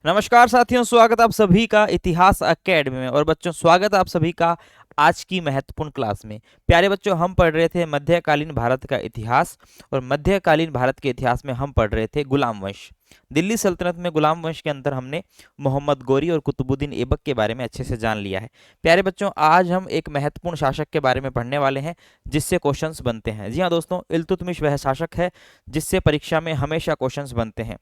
नमस्कार साथियों, स्वागत है आप सभी का इतिहास एकेडमी में। और बच्चों, स्वागत है आप सभी का आज की महत्वपूर्ण क्लास में। प्यारे बच्चों, हम पढ़ रहे थे मध्यकालीन भारत का इतिहास, और मध्यकालीन भारत के इतिहास में हम पढ़ रहे थे गुलाम वंश। दिल्ली सल्तनत में गुलाम वंश के अंदर हमने मोहम्मद गोरी और कुतुबुद्दीन ऐबक के बारे में अच्छे से जान लिया है। प्यारे बच्चों, आज हम एक महत्वपूर्ण शासक के बारे में पढ़ने वाले हैं जिससे क्वेश्चंस बनते हैं। जी हाँ दोस्तों, इल्तुतमिश वह शासक है जिससे परीक्षा में हमेशा क्वेश्चंस बनते हैं।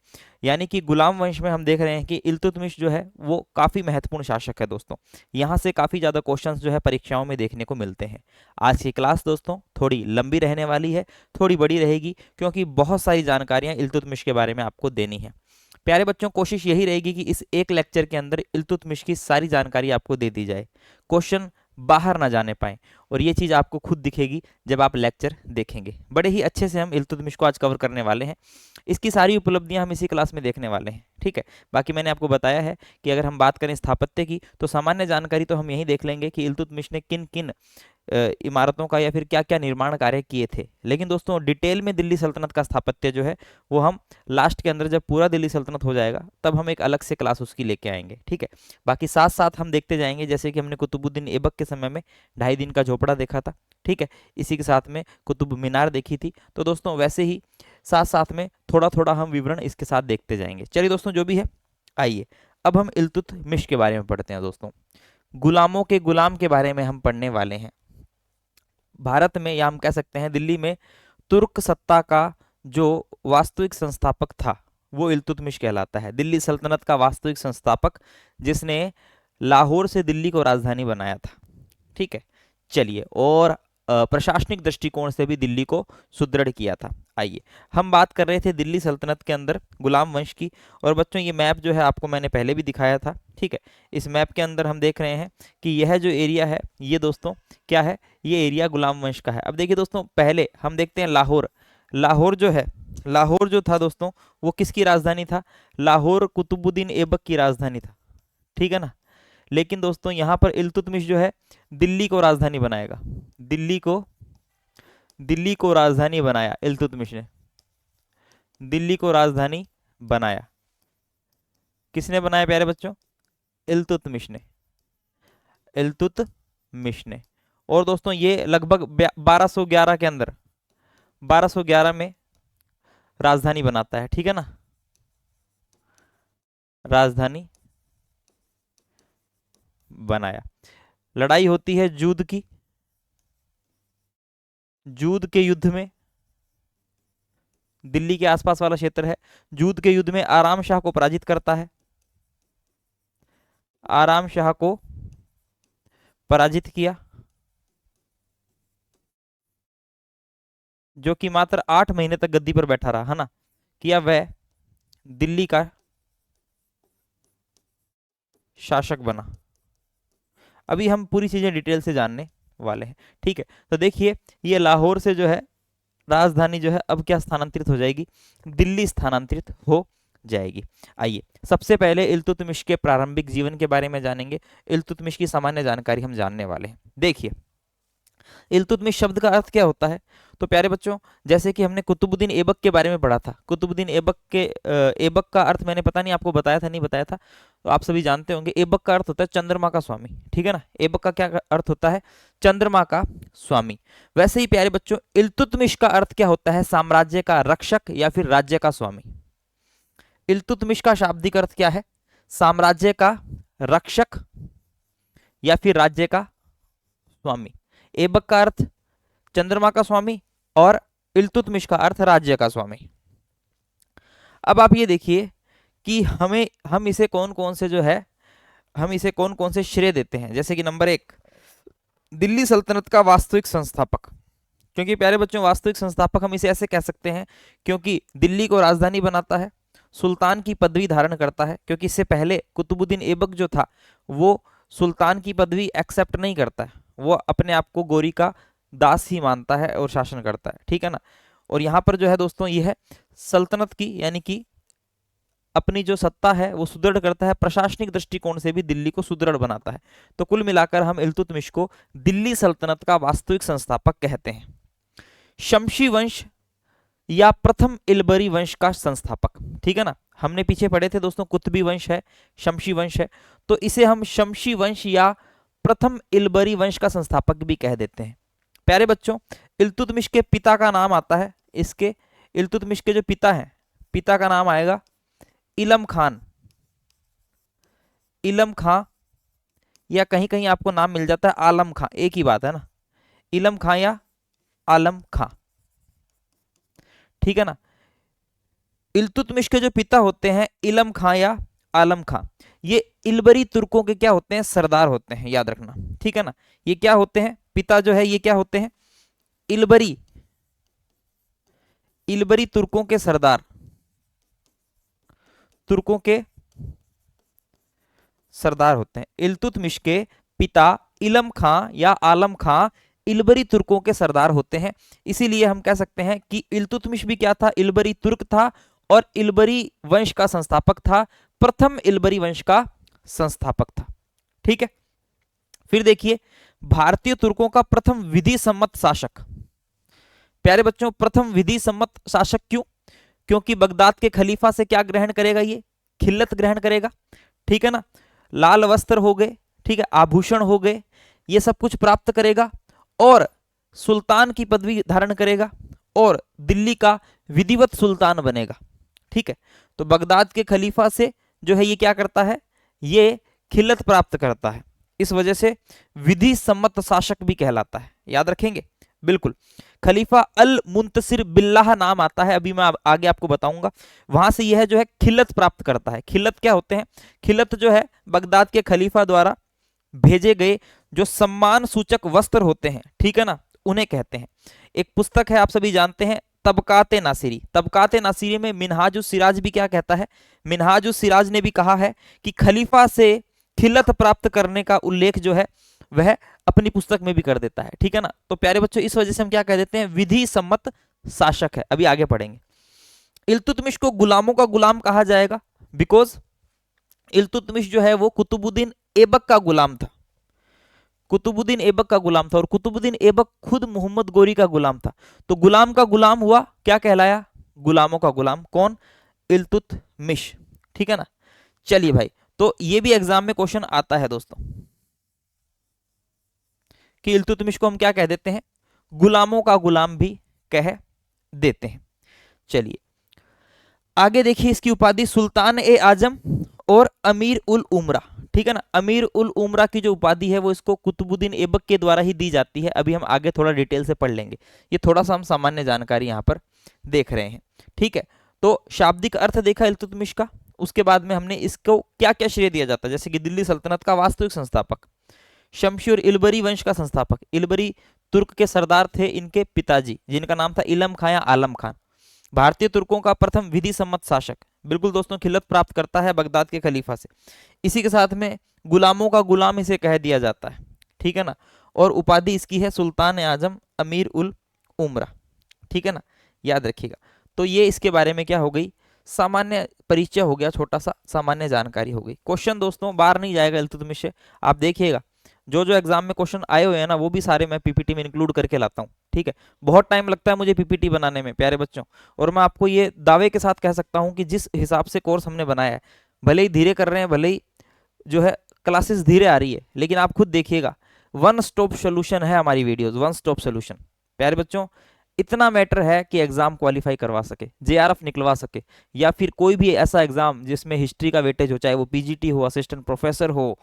यानी कि गुलाम वंश में हम देख रहे हैं कि इल्तुतमिश जो है वो काफ़ी महत्वपूर्ण शासक है दोस्तों। यहाँ से काफ़ी ज़्यादा क्वेश्चंस जो है परीक्षाओं में देखने को मिलते हैं। आज की क्लास दोस्तों थोड़ी लंबी रहने वाली है, थोड़ी बड़ी रहेगी, क्योंकि बहुत सारी जानकारियाँ इल्तुतमिश के बारे में आपको देनी है। प्यारे बच्चों, कोशिश यही रहेगी कि इस एक लेक्चर के अंदर इल्तुतमिश की सारी जानकारी आपको दे दी जाए, क्वेश्चन बाहर ना जाने पाए। और ये चीज़ आपको खुद दिखेगी जब आप लेक्चर देखेंगे। बड़े ही अच्छे से हम इल्तुतमिश को आज कवर करने वाले हैं। इसकी सारी उपलब्धियां हम इसी क्लास में देखने वाले हैं, ठीक है। बाकी मैंने आपको बताया है कि अगर हम बात करें स्थापत्य की, तो सामान्य जानकारी तो हम यही देख लेंगे कि इल्तुतमिश ने किन किन इमारतों का या फिर क्या क्या निर्माण कार्य किए थे। लेकिन दोस्तों, डिटेल में दिल्ली सल्तनत का स्थापत्य जो है वो हम लास्ट के अंदर, जब पूरा दिल्ली सल्तनत हो जाएगा, तब हम एक अलग से क्लास उसकी लेके आएंगे, ठीक है। बाकी साथ साथ हम देखते जाएंगे, जैसे कि हमने कुतुबुद्दीन ऐबक के समय में 2.5 दिन का झोपड़ा देखा था, ठीक है। इसी के साथ में कुतुब मीनार देखी थी। तो दोस्तों, वैसे ही साथ साथ में थोड़ा थोड़ा हम विवरण इसके साथ देखते जाएंगे। चलिए दोस्तों, जो भी है, आइए अब हम इल्तुतमिश के बारे में पढ़ते हैं दोस्तों। गुलामों के गुलाम के बारे में हम पढ़ने वाले हैं। भारत में, या हम कह सकते हैं दिल्ली में, तुर्क सत्ता का जो वास्तविक संस्थापक था वो इल्तुतमिश कहलाता है। दिल्ली सल्तनत का वास्तविक संस्थापक, जिसने लाहौर से दिल्ली को राजधानी बनाया था, ठीक है। चलिए, और प्रशासनिक दृष्टिकोण से भी दिल्ली को सुदृढ़ किया था। आइए, हम बात कर रहे थे दिल्ली सल्तनत के अंदर गुलाम वंश की। और बच्चों, ये मैप जो है आपको मैंने पहले भी दिखाया था, ठीक है। इस मैप के अंदर हम देख रहे हैं कि यह जो एरिया है, ये दोस्तों क्या है, ये एरिया गुलाम वंश का है। अब देखिए दोस्तों, पहले हम देखते हैं लाहौर। लाहौर जो है, लाहौर जो था दोस्तों, वो किसकी राजधानी था? लाहौर कुतुबुद्दीन ऐबक की राजधानी था, ठीक है ना। लेकिन दोस्तों, यहाँ पर इल्तुतमिश जो है दिल्ली को राजधानी बनाएगा। दिल्ली को राजधानी बनाया इल्तुतमिश ने। दिल्ली को राजधानी बनाया। किसने बनाया प्यारे बच्चों? इल्तुतमिश ने। इल्तुतमिश ने। और दोस्तों, ये लगभग 1211 के अंदर, 1211 में राजधानी बनाता है, ठीक है ना। राजधानी बनाया। लड़ाई होती है जूद की। जूद के युद्ध में, दिल्ली के आसपास वाला क्षेत्र है, जूद के युद्ध में आराम शाह को पराजित करता है। आराम शाह को पराजित किया, जो कि मात्र 8 महीने तक गद्दी पर बैठा रहा, है ना। किया वह दिल्ली का शासक बना। अभी हम पूरी चीजें डिटेल से जानने वाले हैं, ठीक है। तो देखिए, ये लाहौर से जो है राजधानी जो है अब क्या स्थानांतरित हो जाएगी? दिल्ली स्थानांतरित हो जाएगी। आइए, सबसे पहले इल्तुतमिश के प्रारंभिक जीवन के बारे में जानेंगे। इल्तुतमिश की सामान्य जानकारी हम जानने वाले हैं। देखिए, इल्तुतमिश शब्द का अर्थ क्या होता है? तो प्यारे बच्चों, जैसे कि हमने कुतुबुद्दीन ऐबक के बारे में पढ़ा था, कुतुबुद्दीन ऐबक के ऐबक का अर्थ मैंने पता नहीं आपको बताया था नहीं बताया था, तो आप सभी जानते होंगे। ऐबक का अर्थ होता है चंद्रमा का स्वामी, ठीक है ना। ऐबक का क्या अर्थ होता है? चंद्रमा का स्वामी। वैसे ही प्यारे बच्चों, इल्तुतमिश का अर्थ क्या होता है? साम्राज्य का रक्षक या फिर राज्य का स्वामी। इल्तुतमिश का शाब्दिक अर्थ क्या है? साम्राज्य का रक्षक या फिर राज्य का स्वामी। ऐबक का अर्थ चंद्रमा का स्वामी, और इल्तुतमिश का अर्थ राज्य का स्वामी। अब आप ये देखिए कि हम इसे कौन कौन से जो है, हम इसे कौन कौन से श्रेय देते हैं। जैसे कि नंबर 1, दिल्ली सल्तनत का वास्तविक संस्थापक। क्योंकि प्यारे बच्चों, वास्तविक संस्थापक हम इसे ऐसे कह सकते हैं क्योंकि दिल्ली को राजधानी बनाता है, सुल्तान की पदवी धारण करता है, क्योंकि इससे पहले कुतुबुद्दीन ऐबक जो था वो सुल्तान की पदवी एक्सेप्ट नहीं करता है, वो अपने आप को गोरी का दास ही मानता है और शासन करता है, ठीक है ना। और यहाँ पर जो है दोस्तों, ये है सल्तनत की, यानी कि अपनी जो सत्ता है वो सुदृढ़ करता है, प्रशासनिक दृष्टिकोण से भी दिल्ली को सुदृढ़ बनाता है। तो कुल मिलाकर हम इल्तुतमिश को दिल्ली सल्तनत का वास्तविक संस्थापक कहते हैं। शमशी वंश या प्रथम इलबरी वंश का संस्थापक। ठीक है ना, हमने पीछे पढ़े थे दोस्तों, कुतुबी वंश है, शमशी वंश है, तो इसे हम शमशी वंश या प्रथम इलबरी वंश का संस्थापक भी कह देते हैं। प्यारे बच्चों, इल्तुतमिश के पिता का नाम आता है, इसके इल्तुतमिश के जो पिता हैं, पिता का नाम आएगा इलम खान। इलम खां, या कहीं कहीं आपको नाम मिल जाता है आलम खां, एक ही बात है ना, इलम खां या आलम खां। ठीक है ना, इल्तुतमिश के जो पिता होते हैं इलम खां या आलम खां, ये इलबरी तुर्कों के क्या होते हैं, सरदार होते हैं, याद रखना। ठीक है ना, ये क्या होते हैं, पिता जो है ये क्या होते हैं, इलबरी, इलबरी तुर्कों के सरदार, तुर्कों के सरदार होते हैं। इल्तुतमिश के पिता इलम खां या आलम खां इलबरी तुर्कों के सरदार होते हैं। इसीलिए हम कह सकते हैं कि इल्तुतमिश भी क्या था, इलबरी तुर्क था और इलबरी वंश का संस्थापक था, प्रथम इलबरी वंश का संस्थापक था। ठीक है, फिर देखिए भारतीय तुर्कों का प्रथम विधि सम्मत शासक। प्यारे बच्चों, प्रथम विधि सम्मत शासक क्यों, क्योंकि बगदाद के खलीफा से क्या ग्रहण करेगा, ये खिल्लत ग्रहण करेगा। ठीक है ना, लाल वस्त्र हो गए, ठीक है, आभूषण हो गए, ये सब कुछ प्राप्त करेगा और सुल्तान की पदवी धारण करेगा और दिल्ली का विधिवत सुल्तान बनेगा। ठीक है, तो बगदाद के खलीफा से जो है ये क्या करता है, ये खिल्लत प्राप्त करता है, इस वजह से विधि सम्मत शासक भी कहलाता है, याद रखेंगे बिल्कुल। खलीफा अल मुंतसिर बिल्लाह नाम आता है, अभी मैं आगे आपको बताऊंगा। वहां से यह जो है खिल्लत प्राप्त करता है। खिल्लत क्या होते हैं, खिल्लत जो है बगदाद के खलीफा द्वारा भेजे गए जो सम्मान सूचक वस्त्र होते हैं, ठीक है ना, उन्हें कहते हैं। एक पुस्तक है, आप सभी जानते हैं, तबकाते नासिरी। तबकाते नासिरी में मिनहाजुस सिराज भी क्या कहता है, मिनहाजुस सिराज ने भी कहा है कि खलीफा से खिल्लत प्राप्त करने का उल्लेख जो है वह अपनी पुस्तक में भी कर देता है। ठीक है ना, तो प्यारे बच्चों इस वजह से हम क्या कह देते हैं, विधि सम्मत शासक है। अभी आगे पढ़ेंगे। इल्तुतमिश को गुलामों का गुलाम कहा जाएगा, बिकॉज इल्तुतमिश जो है वो कुतुबुद्दीन ऐबक का गुलाम था, कुतुबुद्दीन ऐबक का गुलाम था और कुतुबुद्दीन ऐबक खुद मोहम्मद गोरी का गुलाम था। तो गुलाम का गुलाम हुआ, क्या कहलाया, गुलामों का गुलाम, कौन, इल्तुतमिश। ठीक है ना, चलिए भाई, तो ये भी एग्जाम में क्वेश्चन आता है दोस्तों कि इल्तुतमिश को हम क्या कह देते हैं, गुलामों का गुलाम भी कह देते हैं। चलिए आगे देखिए, इसकी उपाधि सुल्तान ए आजम और अमीर उल उमरा। ठीक है ना, अमीर उल उमरा की जो उपाधि है वो इसको कुतुबुद्दीन ऐबक के द्वारा ही दी जाती है। अभी हम आगे थोड़ा डिटेल से पढ़ लेंगे, ये थोड़ा सा हम सामान्य जानकारी यहाँ पर देख रहे हैं। ठीक है, तो शाब्दिक अर्थ देखा इल्तुतमिश का, उसके बाद में हमने इसको क्या क्या श्रेय दिया जाता है, जैसे कि दिल्ली सल्तनत का वास्तविक संस्थापक, शमशी और इलबरी वंश का संस्थापक, इलबरी तुर्क के सरदार थे इनके पिताजी जिनका नाम था इलम खां या आलम खान, भारतीय तुर्कों का प्रथम विधि सम्मत शासक, बिल्कुल दोस्तों खिल्लत प्राप्त करता है बगदाद के खलीफा से। इसी के साथ में गुलामों का गुलाम इसे कह दिया जाता है। ठीक है ना, और उपाधि इसकी है सुल्तान आजम अमीर उल उमरा। ठीक है ना, याद रखिएगा। तो ये इसके बारे में क्या हो गई, सामान्य परिचय हो गया, छोटा सा सामान्य जानकारी हो गई। क्वेश्चन दोस्तों बाहर नहीं जाएगा इल्तुतमिश से, आप देखिएगा जो जो एग्जाम में क्वेश्चन आए हुए हैं ना वो भी सारे मैं पीपीटी में इंक्लूड करके लाता हूँ। ठीक है, बहुत टाइम लगता है मुझे पीपीटी बनाने में प्यारे बच्चों, और मैं आपको ये दावे के साथ कह सकता हूँ कि जिस हिसाब से कोर्स हमने बनाया है, भले ही धीरे कर रहे हैं, भले ही जो है क्लासेस धीरे आ रही है, लेकिन आप खुद देखिएगा, वन स्टॉप सोल्यूशन है हमारी वीडियोस, वन स्टॉप सोल्यूशन। प्यारे बच्चों इतना मैटर है कि एग्जाम क्वालिफाई करवा सके, जेआरएफ निकलवा सके, या फिर कोई भी ऐसा एग्जाम जिसमें हिस्ट्री का वेटेज हो, चाहे वो पीजीटी हो, असिस्टेंट प्रोफेसर हो,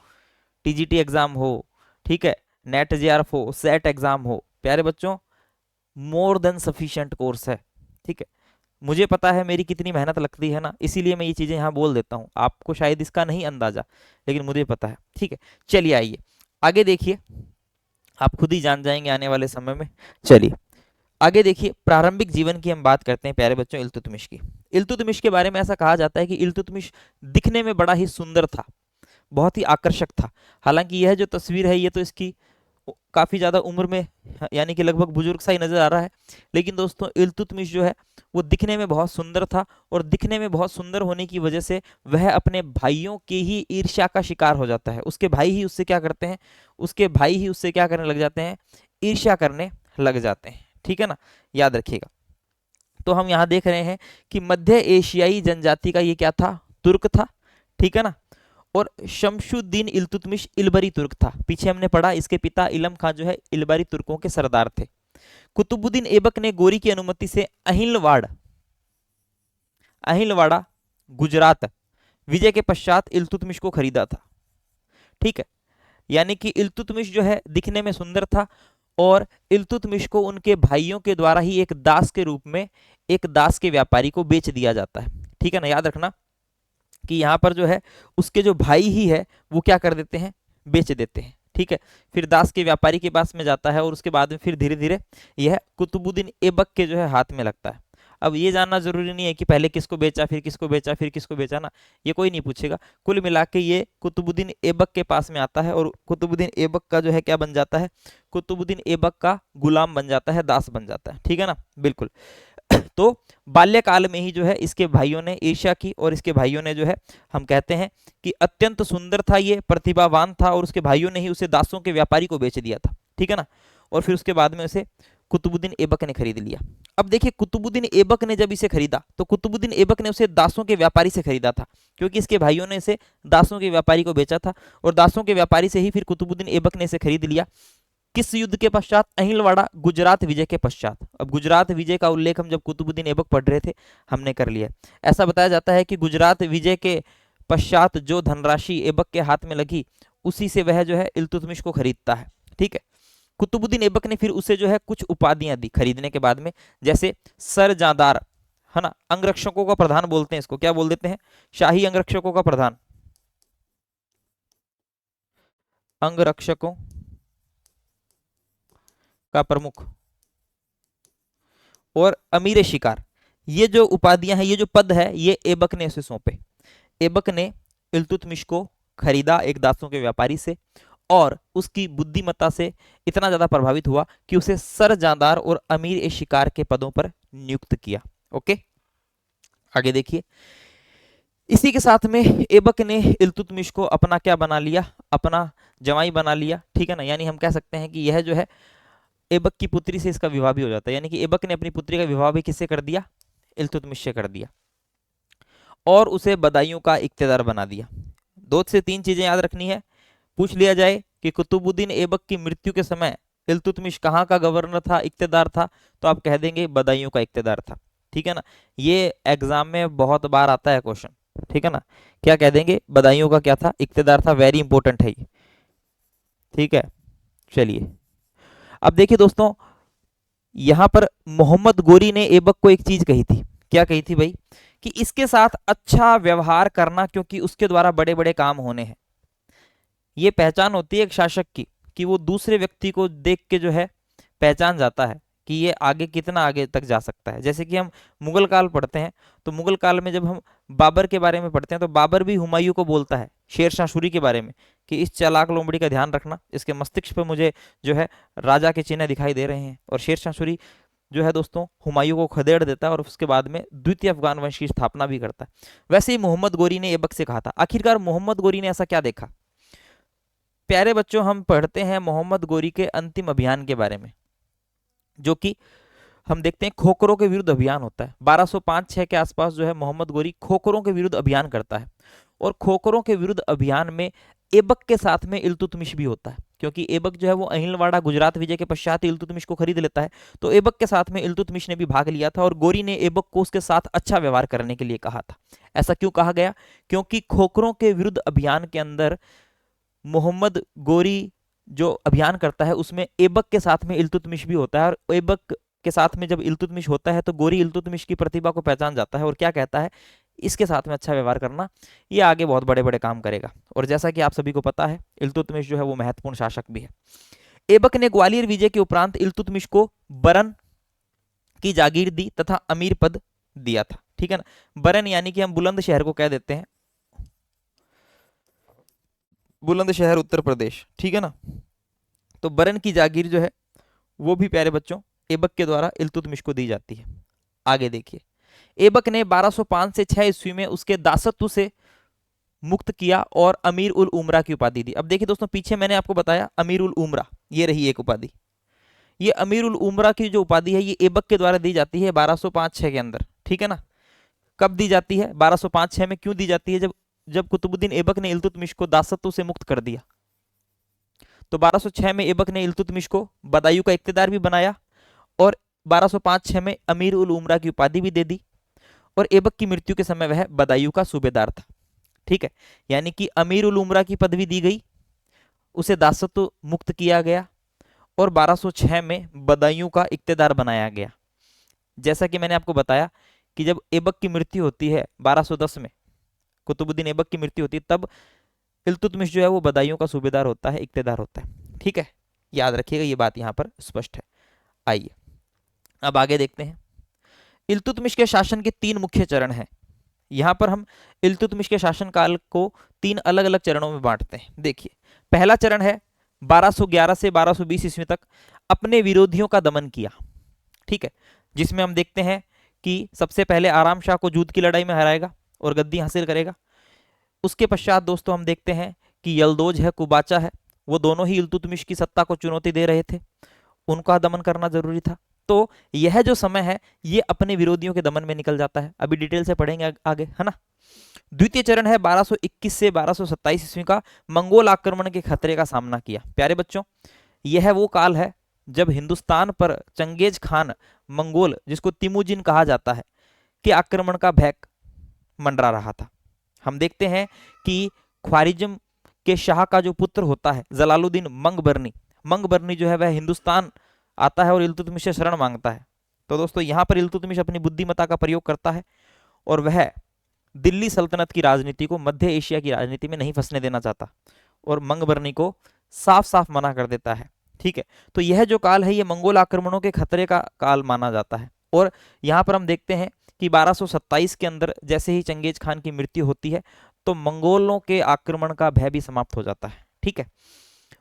टीजीटी एग्जाम हो, ठीक है, नेट जेआरएफ हो, सेट एग्जाम हो, प्यारे बच्चों मोर देन सफिशिएंट कोर्स है। ठीक है, मुझे पता है मेरी कितनी मेहनत लगती है ना, इसीलिए मैं ये चीजें यहाँ बोल देता हूँ, आपको शायद इसका नहीं अंदाजा, लेकिन मुझे पता है। ठीक है, चलिए आइए आगे देखिए, आप खुद ही जान जाएंगे आने वाले समय में। चलिए आगे देखिए, प्रारंभिक जीवन की हम बात करते हैं प्यारे बच्चों इल्तुतमिश की। इल्तुतमिश के बारे में ऐसा कहा जाता है कि इल्तुतमिश दिखने में बड़ा ही सुंदर था, बहुत ही आकर्षक था। हालांकि यह जो तस्वीर है ये तो इसकी काफी ज्यादा उम्र में, यानी कि लगभग बुजुर्ग सा ही नजर आ रहा है, लेकिन दोस्तों इल्तुतमिश जो है वो दिखने में बहुत सुंदर था, और दिखने में बहुत सुंदर होने की वजह से वह अपने भाइयों के ही ईर्ष्या का शिकार हो जाता है। उसके भाई ही उससे क्या करते हैं, उसके भाई ही उससे क्या करने लग जाते हैं, ईर्ष्या करने लग जाते हैं। ठीक है ना, याद रखिएगा। तो हम यहाँ देख रहे हैं कि मध्य एशियाई जनजाति का ये क्या था, तुर्क था, ठीक है ना। और शमशुद्दीन इल्तुतमिश इलबरी तुर्क था। पीछे हमने पढ़ा इसके पिता इलम खां जो है इलबरी तुर्कों के सरदार थे। कुतुबुद्दीन ऐबक ने गोरी की अनुमति से अहिलवाड़ा गुजरात विजय के पश्चात इल्तुतमिश को खरीदा था, ठीक है। यानी कि इल्तुतमिश जो है दिखने में सुंदर था और इल्तुतमिश को उनके भाइयों के द्वारा ही एक दास के रूप में एक दास के व्यापारी को बेच दिया जाता है, ठीक है ना। याद रखना कि यहाँ पर जो है उसके जो भाई ही है वो क्या कर देते हैं, बेच देते हैं, ठीक है। फिर दास के व्यापारी के पास में जाता है और उसके बाद में फिर धीरे धीरे यह कुतुबुद्दीन ऐबक के जो है हाथ में लगता है। अब ये जानना जरूरी नहीं है कि पहले किसको बेचा फिर किसको बेचा फिर किसको बेचा ना, ये कोई नहीं पूछेगा। कुल मिला के ये कुतुबुद्दीन ऐबक के पास में आता है और कुतुबुद्दीन ऐबक का जो है क्या बन जाता है, कुतुबुद्दीन ऐबक का गुलाम बन जाता है, दास बन जाता है, ठीक है ना, बिल्कुल। तो बाल्यकाल में ही जो है इसके भाइयों ने ईर्ष्या की और इसके भाइयों ने जो है हम कहते हैं कि अत्यंत सुंदर था, ये प्रतिभावान था और उसके भाइयों ने ही उसे दासों के व्यापारी को बेच दिया था, ठीक है ना। और फिर उसके बाद में उसे कुतुबुद्दीन ऐबक ने खरीद लिया। अब देखिए कुतुबुद्दीन ऐबक ने जब इसे खरीदा तो कुतुबुद्दीन ऐबक ने उसे दासों के व्यापारी से खरीदा था, क्योंकि इसके भाइयों ने इसे दासों के व्यापारी को बेचा था और दासों के व्यापारी से ही फिर कुतुबुद्दीन ऐबक ने इसे खरीद लिया। किस युद्ध के पश्चात, अहिलवाड़ा गुजरात विजय के पश्चात। अब गुजरात विजय का उल्लेख हम जब कुतुबुद्दीन ऐबक पढ़ रहे थे हमने कर लिया। ऐसा बताया जाता है कि गुजरात विजय के पश्चात जो धनराशि ऐबक के हाथ में लगी उसी से वह जो है इल्तुतमिश को खरीदता है, ठीक है। कुतुबुद्दीन ऐबक ने फिर उसे जो है कुछ उपाधियां दी खरीदने के बाद में, जैसे सरजादार, है ना, अंगरक्षकों का प्रधान बोलते हैं इसको, क्या बोल देते हैं, शाही अंगरक्षकों का प्रधान, अंगरक्षकों का प्रमुख और अमीर शिकार। ये जो उपाधियां हैं, ये जो पद है, ये ऐबक ने उसे सौंपे। ऐबक ने इल्तुतमिश को खरीदा एक दासों के व्यापारी से और उसकी बुद्धिमत्ता से इतना ज्यादा प्रभावित हुआ कि उसे सरजादार और अमीर ए शिकार के पदों पर नियुक्त किया। ओके, आगे देखिए। इसी के साथ में ऐबक ने इल्तुतमिश को अपना क्या बना लिया, अपना जमाई बना लिया, ठीक है ना। यानी हम कह सकते हैं कि यह जो है ऐबक की पुत्री से इसका विवाह भी हो जाता है। यानी कि ऐबक ने अपनी पुत्री का विवाह भी किससे कर दिया, इल्तुतमिश से कर दिया और उसे बदायूं का इक्तेदार बना दिया। 2 से 3 चीजें याद रखनी है। पूछ लिया जाए कि कुतुबुद्दीन ऐबक की मृत्यु के समय इल्तुतमिश कहाँ का गवर्नर था, इक्तेदार था, तो आप कह देंगे बदायूं का इक्तेदार था, ठीक है ना। ये एग्जाम में बहुत बार आता है क्वेश्चन, ठीक है ना। क्या कह देंगे, बदायूं का क्या था, इक्तेदार था, वेरी इंपॉर्टेंट है ये, ठीक है। चलिए अब देखिए दोस्तों, यहां पर मोहम्मद गोरी ने ऐबक को एक चीज कही थी। क्या कही थी भाई, कि इसके साथ अच्छा व्यवहार करना क्योंकि उसके द्वारा बड़े बड़े काम होने हैं। ये पहचान होती है एक शासक की कि वो दूसरे व्यक्ति को देख के जो है पहचान जाता है कि ये आगे कितना आगे तक जा सकता है। जैसे कि हम मुगल काल पढ़ते हैं तो मुगल काल में जब हम बाबर के बारे में पढ़ते हैं तो बाबर भी हुमायूं को बोलता है शेर शाह सूरी के बारे में कि इस चालाक लोमड़ी का ध्यान रखना, इसके मस्तिष्क पर मुझे जो है राजा के चिन्ह दिखाई दे रहे हैं। और शेर शाह सूरी जो है दोस्तों हुमायूं को खदेड़ देता है और उसके बाद में द्वितीय अफगान वंश की स्थापना भी करता है। वैसे ही मोहम्मद गोरी ने ऐबक से कहा था। आखिरकार मोहम्मद गोरी ने ऐसा क्या देखा। प्यारे बच्चों, हम पढ़ते हैं मोहम्मद गोरी के अंतिम अभियान के बारे में, जो कि हम देखते हैं खोखरों के विरुद्ध अभियान होता है। 1205-6 के आसपास जो है मोहम्मद गोरी खोखरों के विरुद्ध अभियान करता है और खोखरों के विरुद्ध अभियान में ऐबक के साथ में इल्तुतमिश भी होता है, क्योंकि ऐबक जो है वो अहिलवाड़ा गुजरात विजय के पश्चात इल्तुतमिश को खरीद लेता है। तो ऐबक के साथ में इल्तुतमिश ने भी भाग लिया था और गोरी ने ऐबक को उसके साथ अच्छा व्यवहार करने के लिए कहा था। ऐसा क्यों कहा गया, क्योंकि खोखरों के विरुद्ध अभियान के अंदर मोहम्मद गोरी जो अभियान करता है उसमें ऐबक के साथ में इल्तुतमिश भी होता है। और ऐबक के साथ में जब इल्तुतमिश होता है तो गोरी इल्तुतमिश की प्रतिभा को पहचान जाता है और क्या कहता है, इसके साथ में अच्छा व्यवहार करना, ये आगे बहुत बड़े बड़े काम करेगा। और जैसा कि आप सभी को पता है इल्तुतमिश जो है वो महत्वपूर्ण शासक भी है। ऐबक ने ग्वालियर विजय के उपरांत इल्तुतमिश को बरन की जागीर दी तथा अमीर पद दिया था, ठीक है ना। बरन यानी कि हम बुलंद शहर को कह देते हैं, बुलंदशहर उत्तर प्रदेश, ठीक है ना। तो बरन की जागीर जो है वो भी प्यारे बच्चों ऐबक के द्वारा इल्तुतमिश को दी जाती है। आगे देखिए, ऐबक ने 1205 से 6 ईस्वी में उसके दासत्व से मुक्त किया और अमीर उल उमरा की उपाधि दी। अब देखिए दोस्तों, पीछे मैंने आपको बताया अमीर उल उमरा, ये रही एक उपाधि। ये अमीर उल उमरा की जो उपाधि है ये ऐबक के द्वारा दी जाती है 1205-6 के अंदर, ठीक है ना। कब दी जाती है? 1205-6 में। क्यों दी जाती है? जब जब कुतुबुद्दीन ऐबक ने इल्तुतमिश को दासत्व से मुक्त कर दिया। तो 1206 में ऐबक ने इल्तुतमिश को बदायूं का इक्तेदार भी बनाया और 1205-6 में अमीर उल उमरा की उपाधि भी दे दी, और ऐबक की मृत्यु के समय वह बदायूं का सूबेदार था, ठीक है। यानी कि अमीर उल उमरा की पदवी दी गई, उसे दासत्व मुक्त किया गया और 1206 में बदायूं का इक्तेदार बनाया गया। जैसा कि मैंने आपको बताया कि जब ऐबक की मृत्यु होती है 1210 में, कुतुबुद्दीन ऐबक की मृत्यु होती है, तब इल्तुतमिश जो है वो बदायूं का सूबेदार होता है, इक्तेदार होता है, ठीक है। याद रखिएगा, ये बात यहाँ पर स्पष्ट है। आइए अब आगे देखते हैं। इल्तुतमिश के शासन के 3 मुख्य चरण हैं। यहाँ पर हम इल्तुतमिश के शासनकाल को 3 अलग अलग चरणों में बांटते हैं। देखिए, पहला चरण है 1211 से 1220 ईस्वी तक अपने विरोधियों का दमन किया, ठीक है, जिसमें हम देखते हैं कि सबसे पहले आराम शाह को जूद की लड़ाई में हराएगा और गद्दी हासिल करेगा। उसके पश्चात दोस्तों हम देखते हैं कि यलदोज है, कुबाचा है, वो दोनों ही इल्तुतमिश की सत्ता को चुनौती दे रहे थे, उनका दमन करना जरूरी था। तो यह जो समय है ये अपने विरोधियों के दमन में निकल जाता है। अभी डिटेल से पढ़ेंगे आगे, है ना। द्वितीय चरण है 1221 से 1227 ईस्वी का मंगोल आक्रमण के खतरे का सामना किया। प्यारे बच्चों, यह वो काल है जब हिंदुस्तान पर चंगेज खान मंगोल, जिसको तिमुजिन कहा जाता है, के आक्रमण का भय मंडरा रहा था। हम देखते हैं कि ख्वारिज्म के शाह का जो पुत्र होता है जलालुद्दीन मंगबरनी जो है वह हिंदुस्तान आता है और इल्तुतमिश से शरण मांगता है। तो दोस्तों यहाँ पर इल्तुतमिश अपनी बुद्धिमत्ता का प्रयोग करता है और वह दिल्ली सल्तनत की राजनीति को मध्य एशिया की राजनीति में नहीं फंसने देना चाहता और मंगबरनी को साफ साफ मना कर देता है, ठीक है। तो यह जो काल है ये मंगोल आक्रमणों के खतरे का काल माना जाता है। और यहाँ पर हम देखते हैं कि 1227 के अंदर जैसे ही चंगेज खान की मृत्यु होती है तो मंगोलों के आक्रमण का भय भी समाप्त हो जाता है, ठीक है।